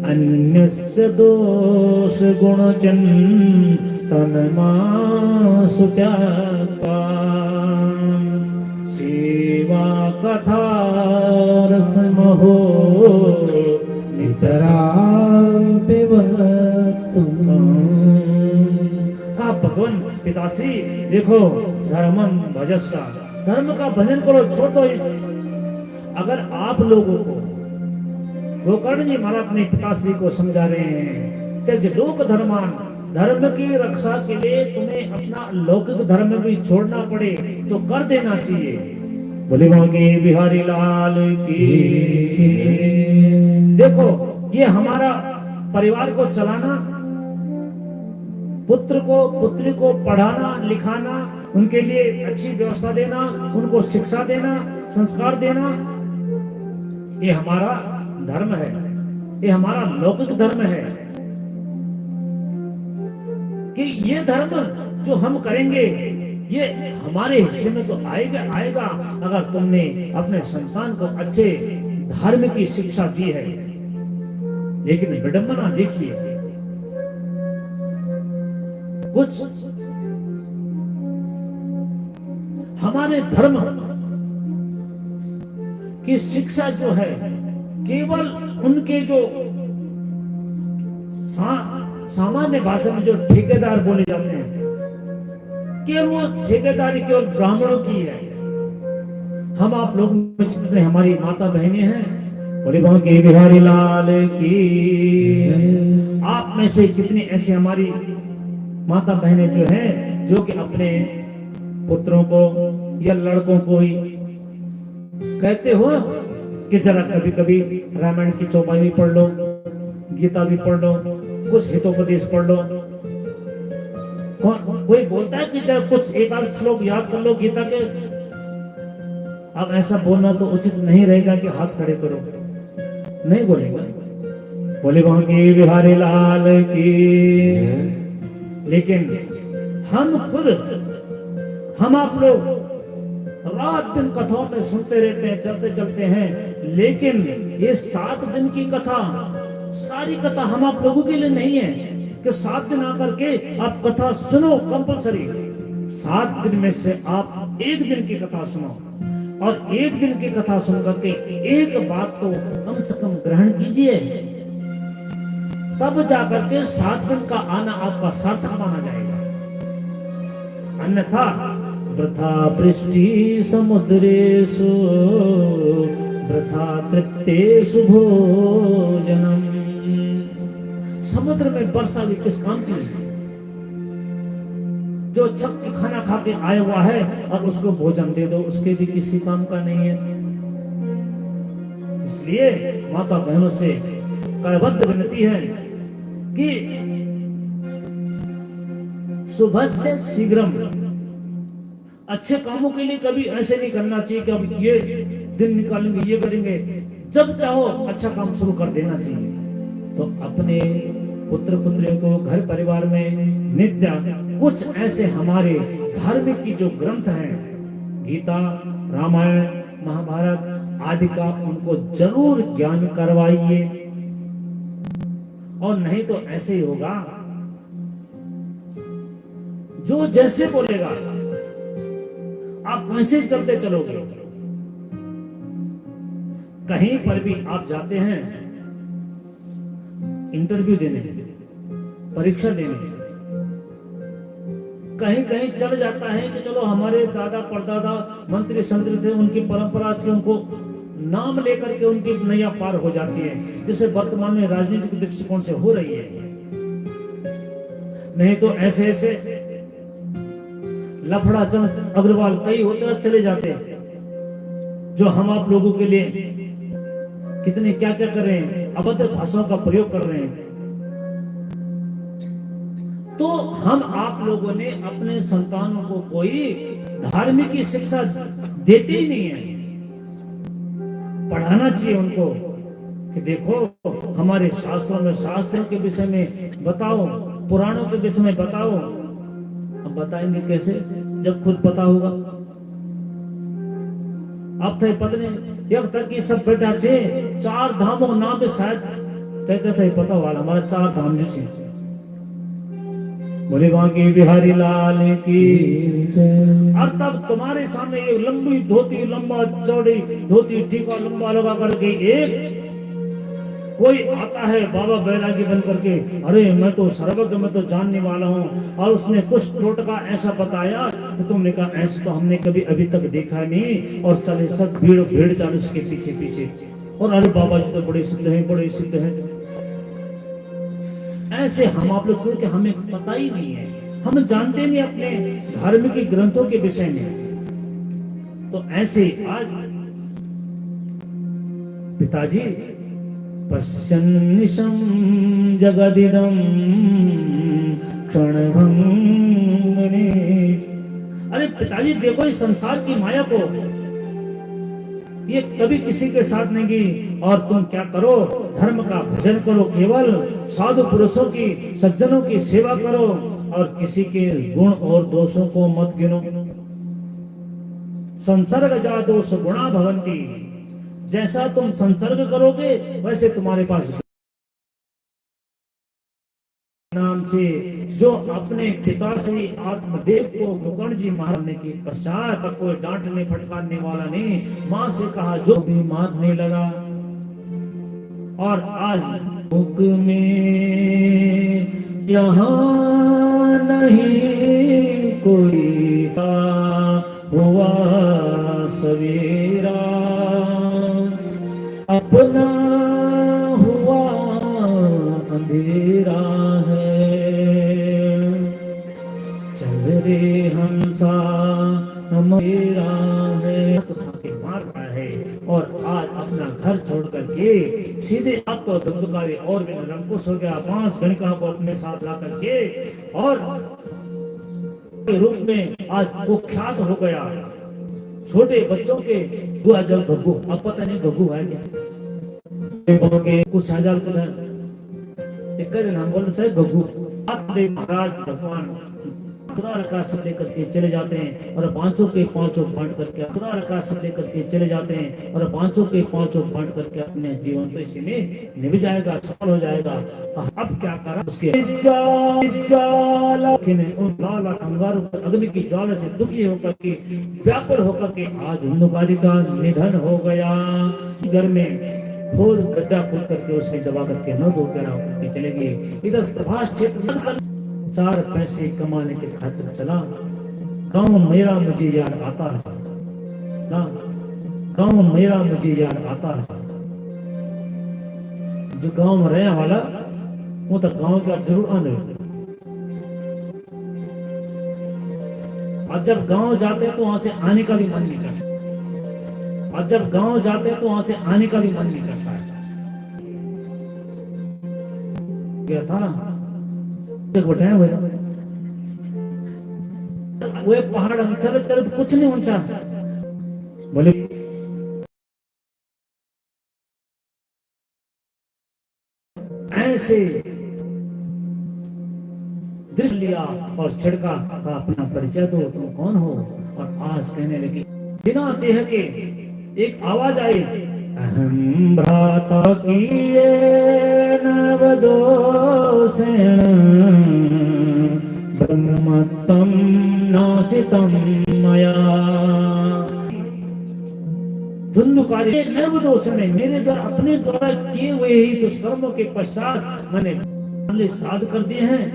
अन्यस्य दोष गुण तन्मासु त्याक्त्वा सेवा कथा रसमहो नितरां पिबत्तुम्। भगवान पिताश्री देखो, धर्मं भजस्व, धर्म का भजन करो, छोड़ो। अगर आप लोगों को गोकर्ण जी महाराज अपने पिताश्री को समझा रहे हैं, त्यज लोक धर्मान, धर्म की रक्षा के लिए तुम्हें अपना लौकिक धर्म भी छोड़ना पड़े तो कर देना चाहिए। बोले भागे बिहारी लाल की। देखो, ये हमारा परिवार को चलाना, पुत्र को पुत्री को पढ़ाना लिखाना, उनके लिए अच्छी व्यवस्था देना, उनको शिक्षा देना, संस्कार देना, ये हमारा धर्म है, ये हमारा लौकिक धर्म है। कि ये धर्म जो हम करेंगे ये हमारे हिस्से में तो आएगा अगर तुमने अपने संतान को अच्छे धर्म की शिक्षा दी है। लेकिन विडंबना देखिए, कुछ हमारे धर्म की शिक्षा जो है केवल उनके जो सामान्य भाषा में जो ठेकेदार बोले जाते हैं, केवल वो ठेकेदारी केवल ब्राह्मणों की है। हम आप लोग में जितने हमारी माता बहनें हैं, बोले वहां के बिहारी लाल की, आप में से कितनी ऐसी हमारी माता बहनें जो हैं, जो कि अपने पुत्रों को या लड़कों को ही कहते हो कि जरा कभी कभी रामायण की चौपाई भी पढ़ लो, गीता भी पढ़ लो, कुछ हितोपदेश पढ़ लो। कोई बोलता है कि जरा कुछ एक आध श्लोक याद कर लो गीता के। अब ऐसा बोलना तो उचित नहीं रहेगा कि हाथ खड़े करो, नहीं बोलेगा। बोले वहां की बिहारी लाल की। लेकिन हम खुद, हम आप लोग रात दिन कथाओं में सुनते रहते हैं, चलते चलते हैं, लेकिन ये 7 दिन की कथा, सारी कथा हम आप लोगों के लिए नहीं है कि 7 दिन आकर के आप कथा सुनो कंपलसरी। 7 दिन में से आप 1 दिन की कथा सुनो, और 1 दिन की कथा सुन करके एक बात तो कम से कम ग्रहण कीजिए, तब जाकर के 7 दिन का आना आपका सार्थक माना जाएगा। अन्यथा वृथा वृष्टि समुद्रेषु वृथा तृप्तेषु भोजनम। समुद्र में वर्षा भी किस काम की? जो छक के खाना खा के आया हुआ है और उसको भोजन दे दो, उसके भी किसी काम का नहीं है। इसलिए माता बहनों से करबद्ध विनती है कि सुबह से शीघ्रम, अच्छे कामों के लिए कभी ऐसे नहीं करना चाहिए कि अब ये दिन निकालेंगे, ये करेंगे। जब चाहो अच्छा काम शुरू कर देना चाहिए। तो अपने पुत्र पुत्रियों को घर परिवार में नित्य कुछ ऐसे हमारे धार्मिक की जो ग्रंथ हैं, गीता, रामायण, महाभारत आदि का उनको जरूर ज्ञान करवाइए। और नहीं तो ऐसे ही होगा, जो जैसे बोलेगा आप वैसे चलते चलोगे। कहीं पर भी आप जाते हैं इंटरव्यू देने, परीक्षा देने, कहीं कहीं चल जाता है कि चलो हमारे दादा परदादा मंत्री संतरी थे, उनकी परंपरा से उनको नाम लेकर के उनकी नैया पार हो जाती है, जैसे वर्तमान में राजनीतिक दृष्टिकोण से हो रही है। नहीं तो ऐसे ऐसे लफड़ा चंद अग्रवाल कई होते चले जाते हैं, जो हम आप लोगों के लिए कितने क्या क्या कर रहे हैं, अभद्र भाषाओं का प्रयोग कर रहे हैं। तो हम आप लोगों ने अपने संतानों को कोई धार्मिक की शिक्षा देते ही नहीं है। पढ़ाना चाहिए उनको कि देखो हमारे शास्त्रों में, शास्त्रों के विषय में बताओ, पुराणों के विषय में बताओ। हम बताएंगे कैसे जब खुद पता होगा। अब थे पत्नी यक तक की सब बेटा छे 4 धामों नाम पे शायद कहते थे पता वाला हमारा 4 धाम जो छे। बोले वहां की बिहारी लाल की। और तब तुम्हारे सामने ये लंबी धोती, लंबा चौड़ी धोती, टीका लंबा लगा करके एक कोई आता है बाबा बैरागी बन करके, अरे मैं तो सर्वज्ञ, मैं तो जानने वाला हूँ, और उसने कुछ टोटका ऐसा बताया तो तुमने कहा ऐसा तो हमने कभी अभी तक देखा नहीं, और चले सब भीड़ भीड़ चालू उसके पीछे पीछे, और अरे बाबा जी तो बड़े सिद्ध हैं, बड़े सिद्ध हैं। ऐसे हम आप लोग, क्योंकि हमें पता ही नहीं है, हम जानते नहीं अपने धार्मिक ग्रंथों के विषय में। तो ऐसे आज पिताजी पश्यन्निशं जगदिदं क्षणभंगने। अरे पिताजी देखो इस संसार की माया को, ये कभी किसी के साथ नहीं गई, और तुम क्या करो, धर्म का भजन करो, केवल साधु पुरुषों की, सज्जनों की सेवा करो, और किसी के गुण और दोषों को मत गिनो। संसर्ग जा दोष गुणा भवन्ति, जैसा तुम संसर्ग करोगे वैसे तुम्हारे पास नाम से। जो अपने पिता श्री आत्मदेव को मुकुंद जी मारने के पश्चात कोई डांटने फटकारने वाला नहीं, माँ से कहा जो भी मारने लगा। और आज मुख में यहाँ नहीं कोई का हुआ सवेरा, अपना हुआ अंधेरा है। चल रे हंसा मेरा है, तो खाके मार रहा है। और आज अपना घर छोड़ करके सीधे आप तो धुंधुकारे और भी निरंकुश हो गया, 5 गणिका को अपने साथ ला करके और के रूप में आज कुख्यात हो गया। छोटे बच्चों के गुआ जल घग्गू, अब पता नहीं घग्गू है क्या, कुछ हजार कुछ एक दिन हम बोलते सर घग्गू। महाराज भगवान रखा सब लेकर के चले जाते हैं और पांचों के पांचों बांट करके रखा सब लेकर के चले जाते हैं और पांचों के पांचों बांट करके अपने जीवन तो इसी में निभ जाएगा, सफल हो जाएगा। अब क्या करा उसके अंगारों पर अग्नि की ज्वाला से दुखी होकर के व्याकुल होकर के आज उन्नोकाली का निधन हो गया। घर में खोद गड्ढा खोद करके उसने दबा करके न दो करके चले गए। इधर प्रभास क्षेत्र 4 पैसे कमाने के खातिर चला। गांव मेरा मुझे याद आता है ना, गांव मेरा मुझे याद आता है। जो गांव में रहने वाला वो तो गांव का जरूर आने, और जब गांव जाते तो वहां से आने का भी मन नहीं करता, और जब गांव जाते तो वहां से आने का भी मन नहीं करता है। क्या था वो पहाड़ हम चल चल कुछ नहीं ऊंचा बोले, ऐसे दृश्य लिया और छिड़का का अपना परिचय दो, तुम कौन हो। और आज कहने लगी बिना देह के एक आवाज आई, अहम भ्राता किए नवदोषेण ब्रह्मत्वं नासितं मया। धुंधुकारी नवदोषेण, मेरे द्वारा अपने द्वारा किए हुए ही दुष्कर्मों के पश्चात मैंने साध कर दिए हैं।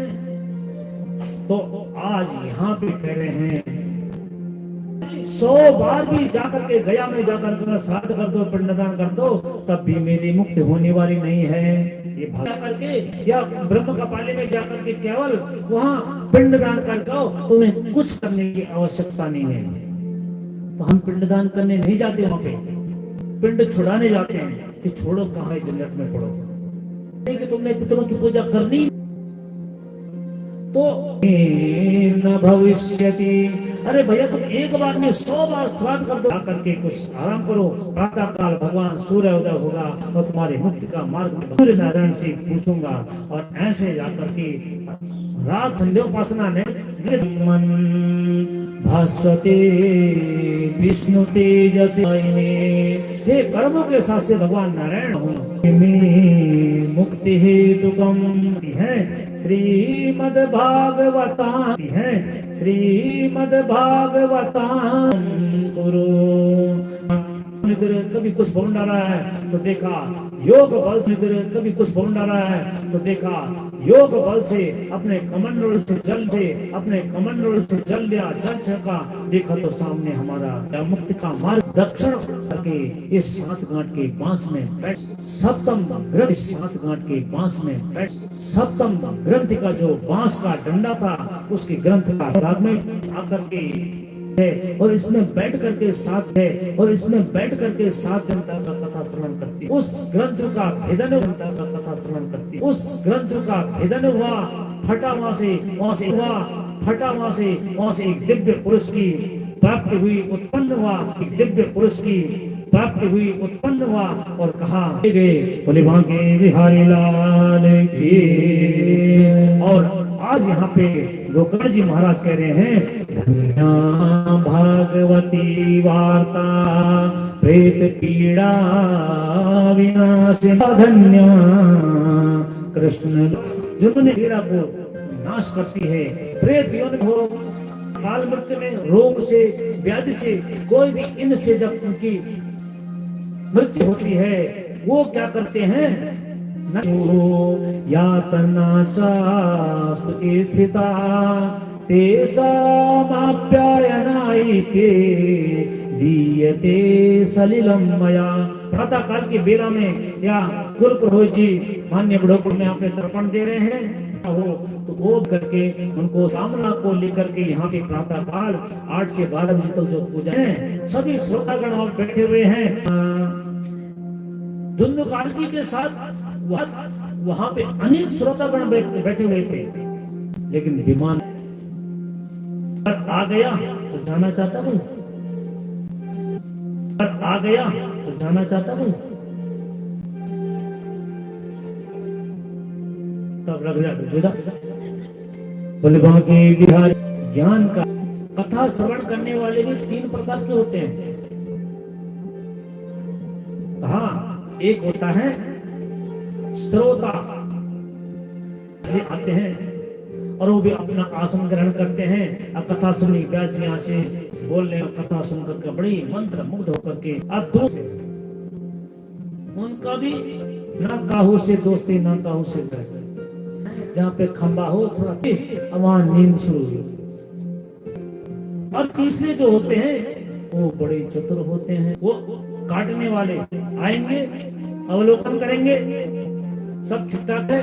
तो आज यहाँ पे कह रहे हैं 100 बार भी जाकर के गया में जाकर के श्राद्ध कर दो, पिंडदान कर दो, तब भी मेरी मुक्ति होने वाली नहीं है। ये भागा करके या ब्रह्म कपाली में जाकर के केवल वहां पिंडदान करके तुम्हें कुछ करने की आवश्यकता नहीं है। तो हम पिंडदान करने नहीं जाते, वहां पे पिंड छुड़ाने जाते हैं कि छोड़ो कहाँ जन्नत में पड़ो, कि तुमने पितरों की पूजा करनी तो न भविष्यति। अरे भैया तुम एक बार में 100 बार श्राद्ध कर दो, करके कुछ आराम करो, प्रातः काल भगवान सूर्य उदय होगा और तुम्हारी मुक्ति का मार्ग सूर्य नारायण से पूछूंगा। और ऐसे जाकर के रात संध्योपासना ने मन भास्वते विष्णु तेजसे, हे कर्मों के साथ से भगवान नारायण हूँ, मुक्ति हेतुकम है श्रीमद् भागवता है, श्रीमद् भागवता गुरु। कभी कुछ बोल डाला है तो देखा योग बल से, कभी कुछ बोल डाला है तो देखा योग बल से अपने कमंडल से जल लिया, जल छका, देखा तो सामने हमारा मुक्ति का मार्ग दक्षिण करके इस 7 गांठ के बांस में बैठ, सप्तम ग्रंथ 7 गांठ के बांस में बैठ, सप्तम ग्रंथ का जो बांस का डंडा था उसके ग्रंथ का भाग में आकर के है और इसमें बैठ करके साथ है और इसमें बैठ करके 7 घंटा का कथा श्रवण करती, उस ग्रंथ का भेदन घंटा का कथा श्रवण करती, उस ग्रंथ का भेदन हुआ, फटा वहां से हुआ, फटा वहां से एक दिव्य पुरुष की प्राप्ति हुई, उत्पन्न हुआ, एक दिव्य पुरुष की प्राप्ति हुई, उत्पन्न हुआ और कहा गए बोले भागे बिहारी लाल की। और आज यहाँ पे गोकर्ण जी महाराज कह रहे हैं, धन्या भागवती वार्ता प्रेत पीड़ा विनाशिनी, धन्या कृष्ण जिन्होंने पीड़ा को नाश करती है, प्रेत हो काल मृत्यु में, रोग से, व्याधि से, कोई भी इनसे जब उनकी मृत्यु होती है वो क्या करते हैं, यातनाचा स्थिता तेषामाप्यायनायिके दीयते सलिलम मया। प्रातः काल की बेला में या कुल पुरोहित जी मान्य बड़ोपुर में आपके तर्पण दे रहे हैं हो तो वो करके उनको सामना को लेकर के यहाँ पे प्रातः काल 8 से 12 बजे तक जो पूजा है, सभी श्रोतागण और बैठे हुए हैं धुंधकार जी के साथ। वहां पे अनेक श्रोतागण बैठे हुए थे, लेकिन विमान पर आ गया तो जाना चाहता हूं, पर आ गया तो जाना चाहता हूं, तब लग जाएगा। बोले वहां के बिहार ज्ञान का कथा श्रवण करने वाले भी 3 प्रकार के होते हैं। हाँ, एक होता है श्रोता, से आते हैं और वो भी अपना आसन ग्रहण करते हैं। अब कथा सुनी, व्यास जी यहाँ से बोल रहे हैं, कथा सुनकर के बड़ी मंत्र मुग्ध होकर के उनका भी ना काहू से दोस्ती ना काहू से डर, जहाँ पे खंबा हो थोड़ा वहां नींद शुरू हो। और तीसरे जो होते हैं वो बड़े चतुर होते हैं, वो काटने वाले आएंगे, अवलोकन करेंगे, सब ठीक ठाक है।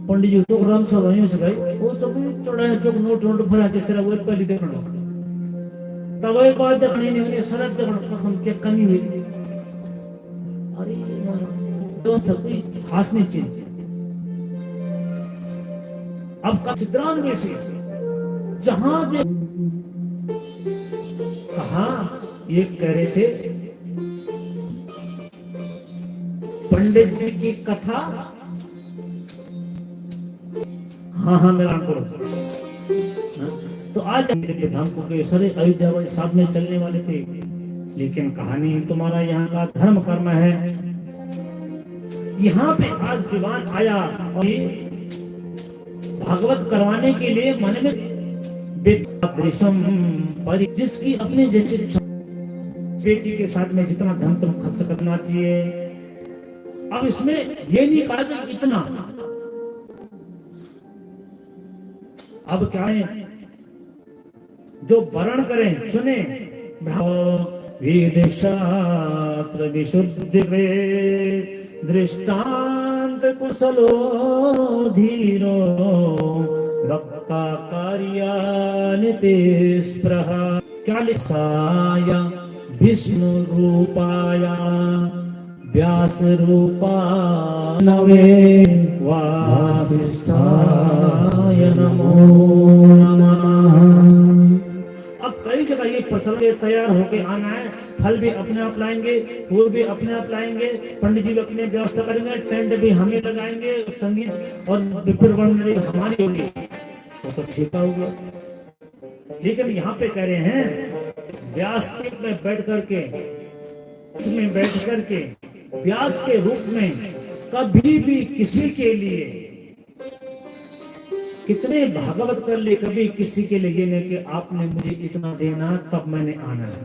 पंडित जी तो राम सब आयो से भाई वो सब चढ़ाए चोक नोट नोट भरा से सरा वो पहले देखना, तब एक बात देखनी नहीं होनी, सरद देखना कखम क्या कमी हुई। अरे दोस्त कोई खास नहीं चीज। अब का सिद्धांत में से जहां कहा ये कह रहे थे पंडित जी की कथा, हाँ मेरा करो। तो आज धाम को के सारे अयोध्या वाले साथ में चलने वाले थे, लेकिन कहानी तुम्हारा यहाँ का धर्म कर्म है। यहाँ पे आज विवान आया और भागवत करवाने के लिए मन में जिसकी अपने जैसे बेटी के साथ में जितना धन तुम खर्च करना चाहिए। अब इसमें ये नहीं कहा कि इतना, अब क्या है जो वर्ण करें चुने, वेद शास्त्र विशुद्धि वे दृष्टांत कुशलो धीरो वक्ता कार्यानिते स्पृह क्या लिखाया विष्णु रूपाया व्यास रूपा नवे वासिष्ठाय नमो नमः। अब कई जगह ये प्रचल के तैयार होके आना है, फल भी अपने आप लाएंगे, फूल भी अपने आप लाएंगे, पंडित जी भी अपने व्यवस्था करेंगे, टेंट भी हमें लगाएंगे, संगीत और विपुल वर्णन हमारी होगी, तो ठीक होगा। लेकिन यहाँ पे कह रहे हैं व्यास में बैठ करके व्यास के रूप में कभी भी किसी के लिए कितने भागवत कर ले, कभी किसी के लिए नहीं कि आपने मुझे इतना देना तब मैंने आना है।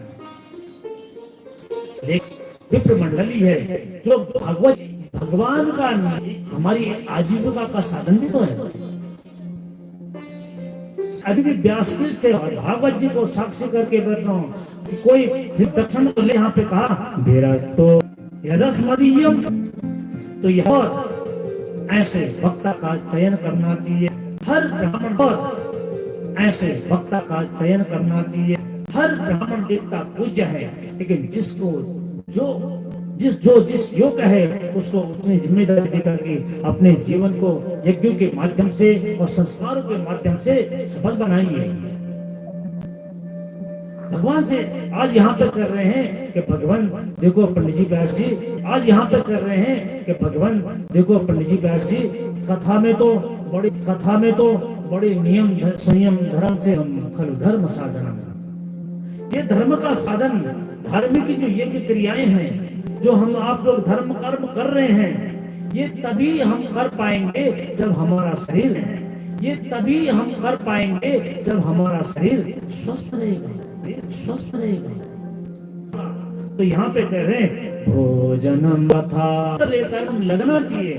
विप्र मंडली है जो भगवान का हमारी आजीविका का साधन भी तो है। अभी भी व्यासपीठ से भागवत जी को साक्षी करके बैठ रहा हूँ। कोई दक्षिण को यहाँ पे कहा मेरा तो यदस मदीयम, तो यह ऐसे वक्ता का चयन करना चाहिए हर ब्राह्मण, और ऐसे वक्ता का चयन करना चाहिए। हर ब्राह्मण देवता पूज्य है, लेकिन जिसको जिस योग्य है उसको उसने जिम्मेदारी देकर के अपने जीवन को यज्ञों के माध्यम से और संस्कारों के माध्यम से सफल बनाइए। भगवान से आज यहाँ पे कर रहे हैं कि भगवान देखो पंडित जी व्यास जी, आज यहाँ पे कर रहे हैं कि भगवान देखो पंडित जी व्यास जी, कथा में तो बड़े नियम संयम धर्म से हम खलु धर्म साधन, ये धर्म का साधन, धार्मिक की जो यज्ञ क्रियाएं हैं जो हम आप लोग धर्म कर्म कर रहे हैं, ये तभी हम कर पाएंगे जब हमारा शरीर है, ये तभी हम कर पाएंगे जब हमारा शरीर स्वस्थ रहेगा। तो तो यहाँ पे कह रहे हैं भोजनम था लेकर हम लगना चाहिए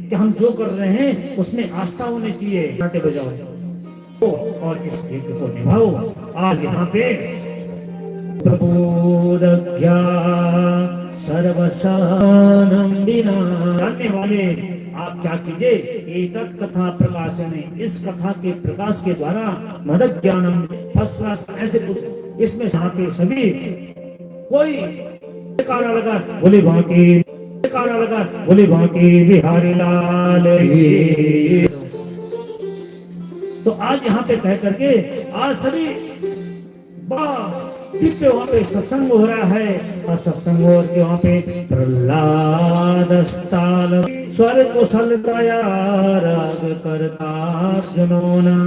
कि हम जो कर रहे हैं उसमें आस्था होनी चाहिए। नाटे बजाओ और इस गीत को निभाओ। आज यहाँ पे प्रबोधज्ञा सर्वशानम बिना जानने वाले आप क्या कीजिए, एतत् कथा प्रकाशन, इस कथा के प्रकाश के द्वारा मदद ज्ञानम फर्स्ट क्लास ऐसे कुछ इसमें यहाँ पे सभी कोई कारा लगा बोले बाकी कारा लगा बोले बाकी बिहारी लाल की। तो आज यहाँ पे कह करके आज सभी बस दिव्य वहाँ पे सत्संग हो रहा है और सत्संग हो के वहाँ पे प्रहलाद स्थान स्वर को सलताया राग करता जुनोना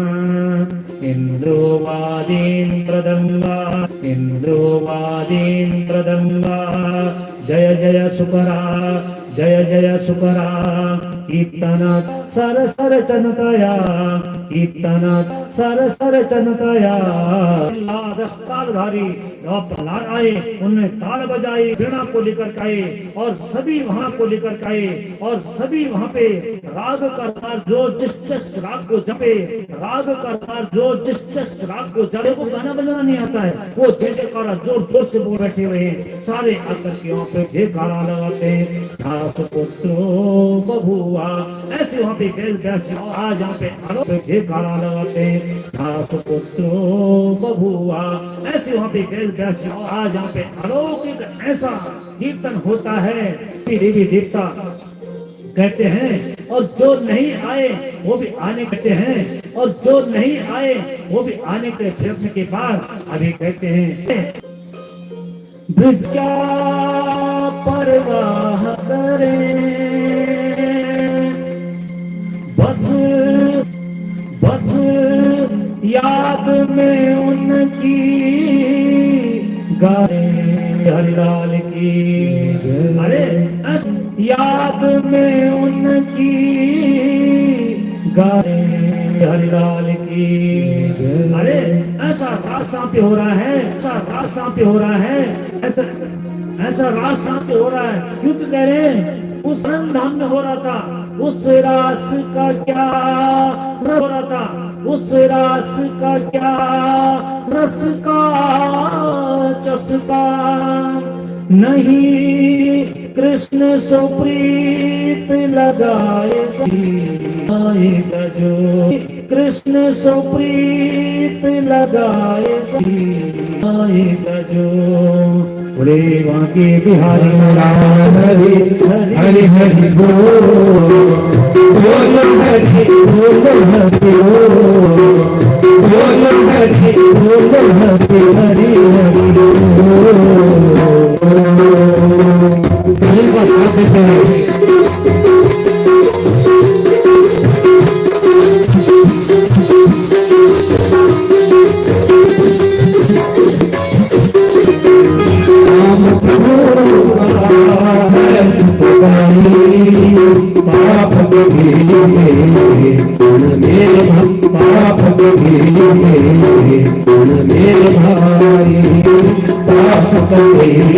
इंद्रोवादीन प्रदंगा जय जय सुकरा जय जय सुकरा कीर्तन सर सर चनतया कीर्तन सर सर चनतया। तालधारी प्रहलाद आए, उन्होंने ताल बजाए, वीणा को लेकर आए और सभी वहां को लेकर आए और सभी वहां पे राग करतार जो जिस राग को जपे, राग करतार जो जिस राग को जपे, वो गाना बजाना नहीं आता है, वो जैसे कारा जोर जोर से बोल बैठे हुए हैं, सारे आकर के वहाँ पे जयकारा लगाते हैं दास पुत्रो बबुआ, ऐसे वहाँ पे आज यहाँ पे जयकारा लगाते हैं दास पुत्रो बबुआ, ऐसे वहाँ पे आज यहाँ पे अलौकिक ऐसा कीर्तन होता है। देवी देवता कहते हैं और जो नहीं आए वो भी आने कहते हैं और जो नहीं आए वो भी आने के प्रयत्न के बाद अभी कहते हैं ब्रज क्या परवाह करें, बस याद में उनकी गाए हरिलाल की। अरे याद में उनकी गाए हरिलाल की। अरे ऐसा रात सांपे हो रहा है, ऐसा रात सांपे हो रहा है, ऐसा रात सांपे हो रहा है। क्यों कह रहे हैं उस आनंद धाम में हो रहा था, उस रास का क्या हो रहा था, उस रास का क्या रस का चस्का नहीं, कृष्ण सुप्रीत लगाएगा जो, कृष्ण सुप्रीत लगाएगा जो। बोले बांके बिहारी लाल हरि हरि हरि बोल हरि बोल हरि बोल हरि बोल हरि हरि हरि बोल साथ में पाप मेरे भाई पाप हरि हरि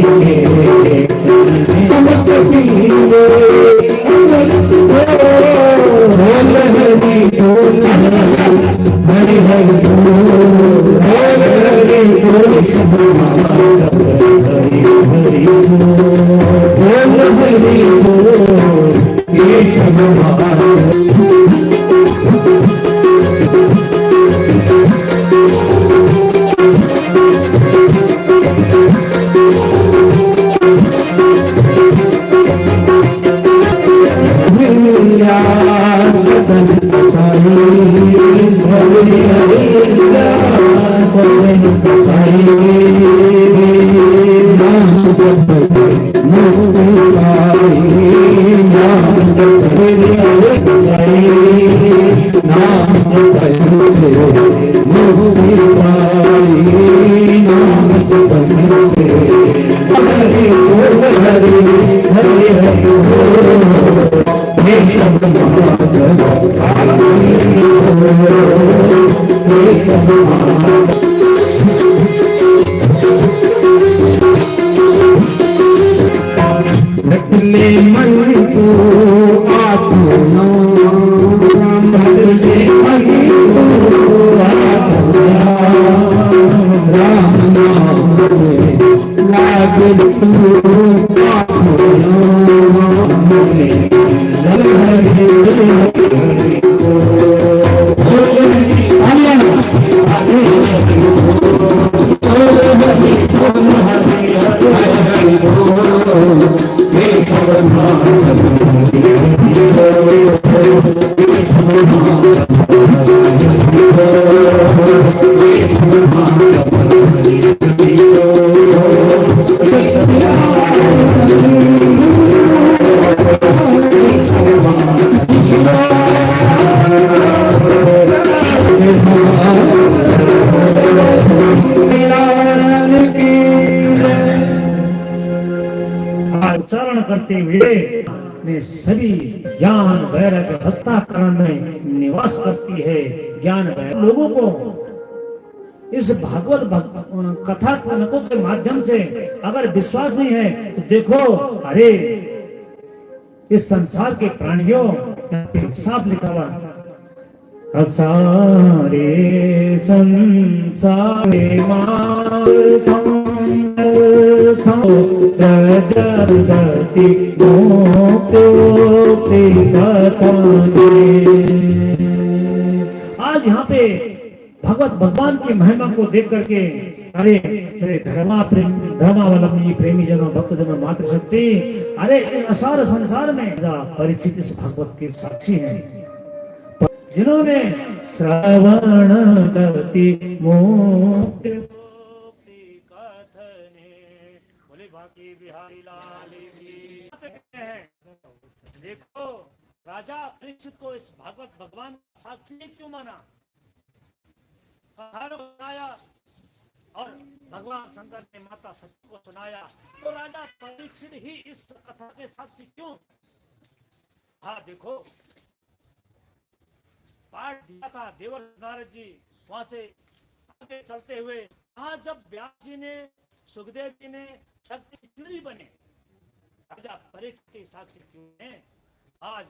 सब बदले मन को आत्मा बदले मन को आत्मा राम नाम में लागे तू उच्चारण करते हुए में सभी ज्ञान वैराग्य भक्ता करण में निवास करती है। ज्ञान वैराग्य लोगों को इस भागवत कथा कनकों के माध्यम से अगर विश्वास नहीं है तो देखो, अरे इस संसार के प्राणियों साफ लिखा हुआ असारे संसारे जगति आज यहाँ पे भगवत भगवान की महिमा को देख करके अरे धर्मावलंबी प्रेमी जनों भक्त जनों मातृशक्ति, अरे इस असार संसार में परिचित इस भगवत के साक्षी हैं जिन्होंने श्रवण करती मुक्ति बोले बाकी बिहारी लाल की। देखो राजा परीक्षित को इस भागवत भगवान साक्षी क्यों माना, सुनाया और भगवान शंकर ने माता सती को सुनाया, तो राजा परीक्षित ही इस कथा के साक्षी क्यों। हाँ देखो पाठ दिया था देवर्षि नारद जी, वहां से आगे चलते हुए कहा जब व्यास जी ने सुखदेव जी ने शक्ति क्यों नहीं बने, राजा परीक्षित के साक्षी क्यों है। आज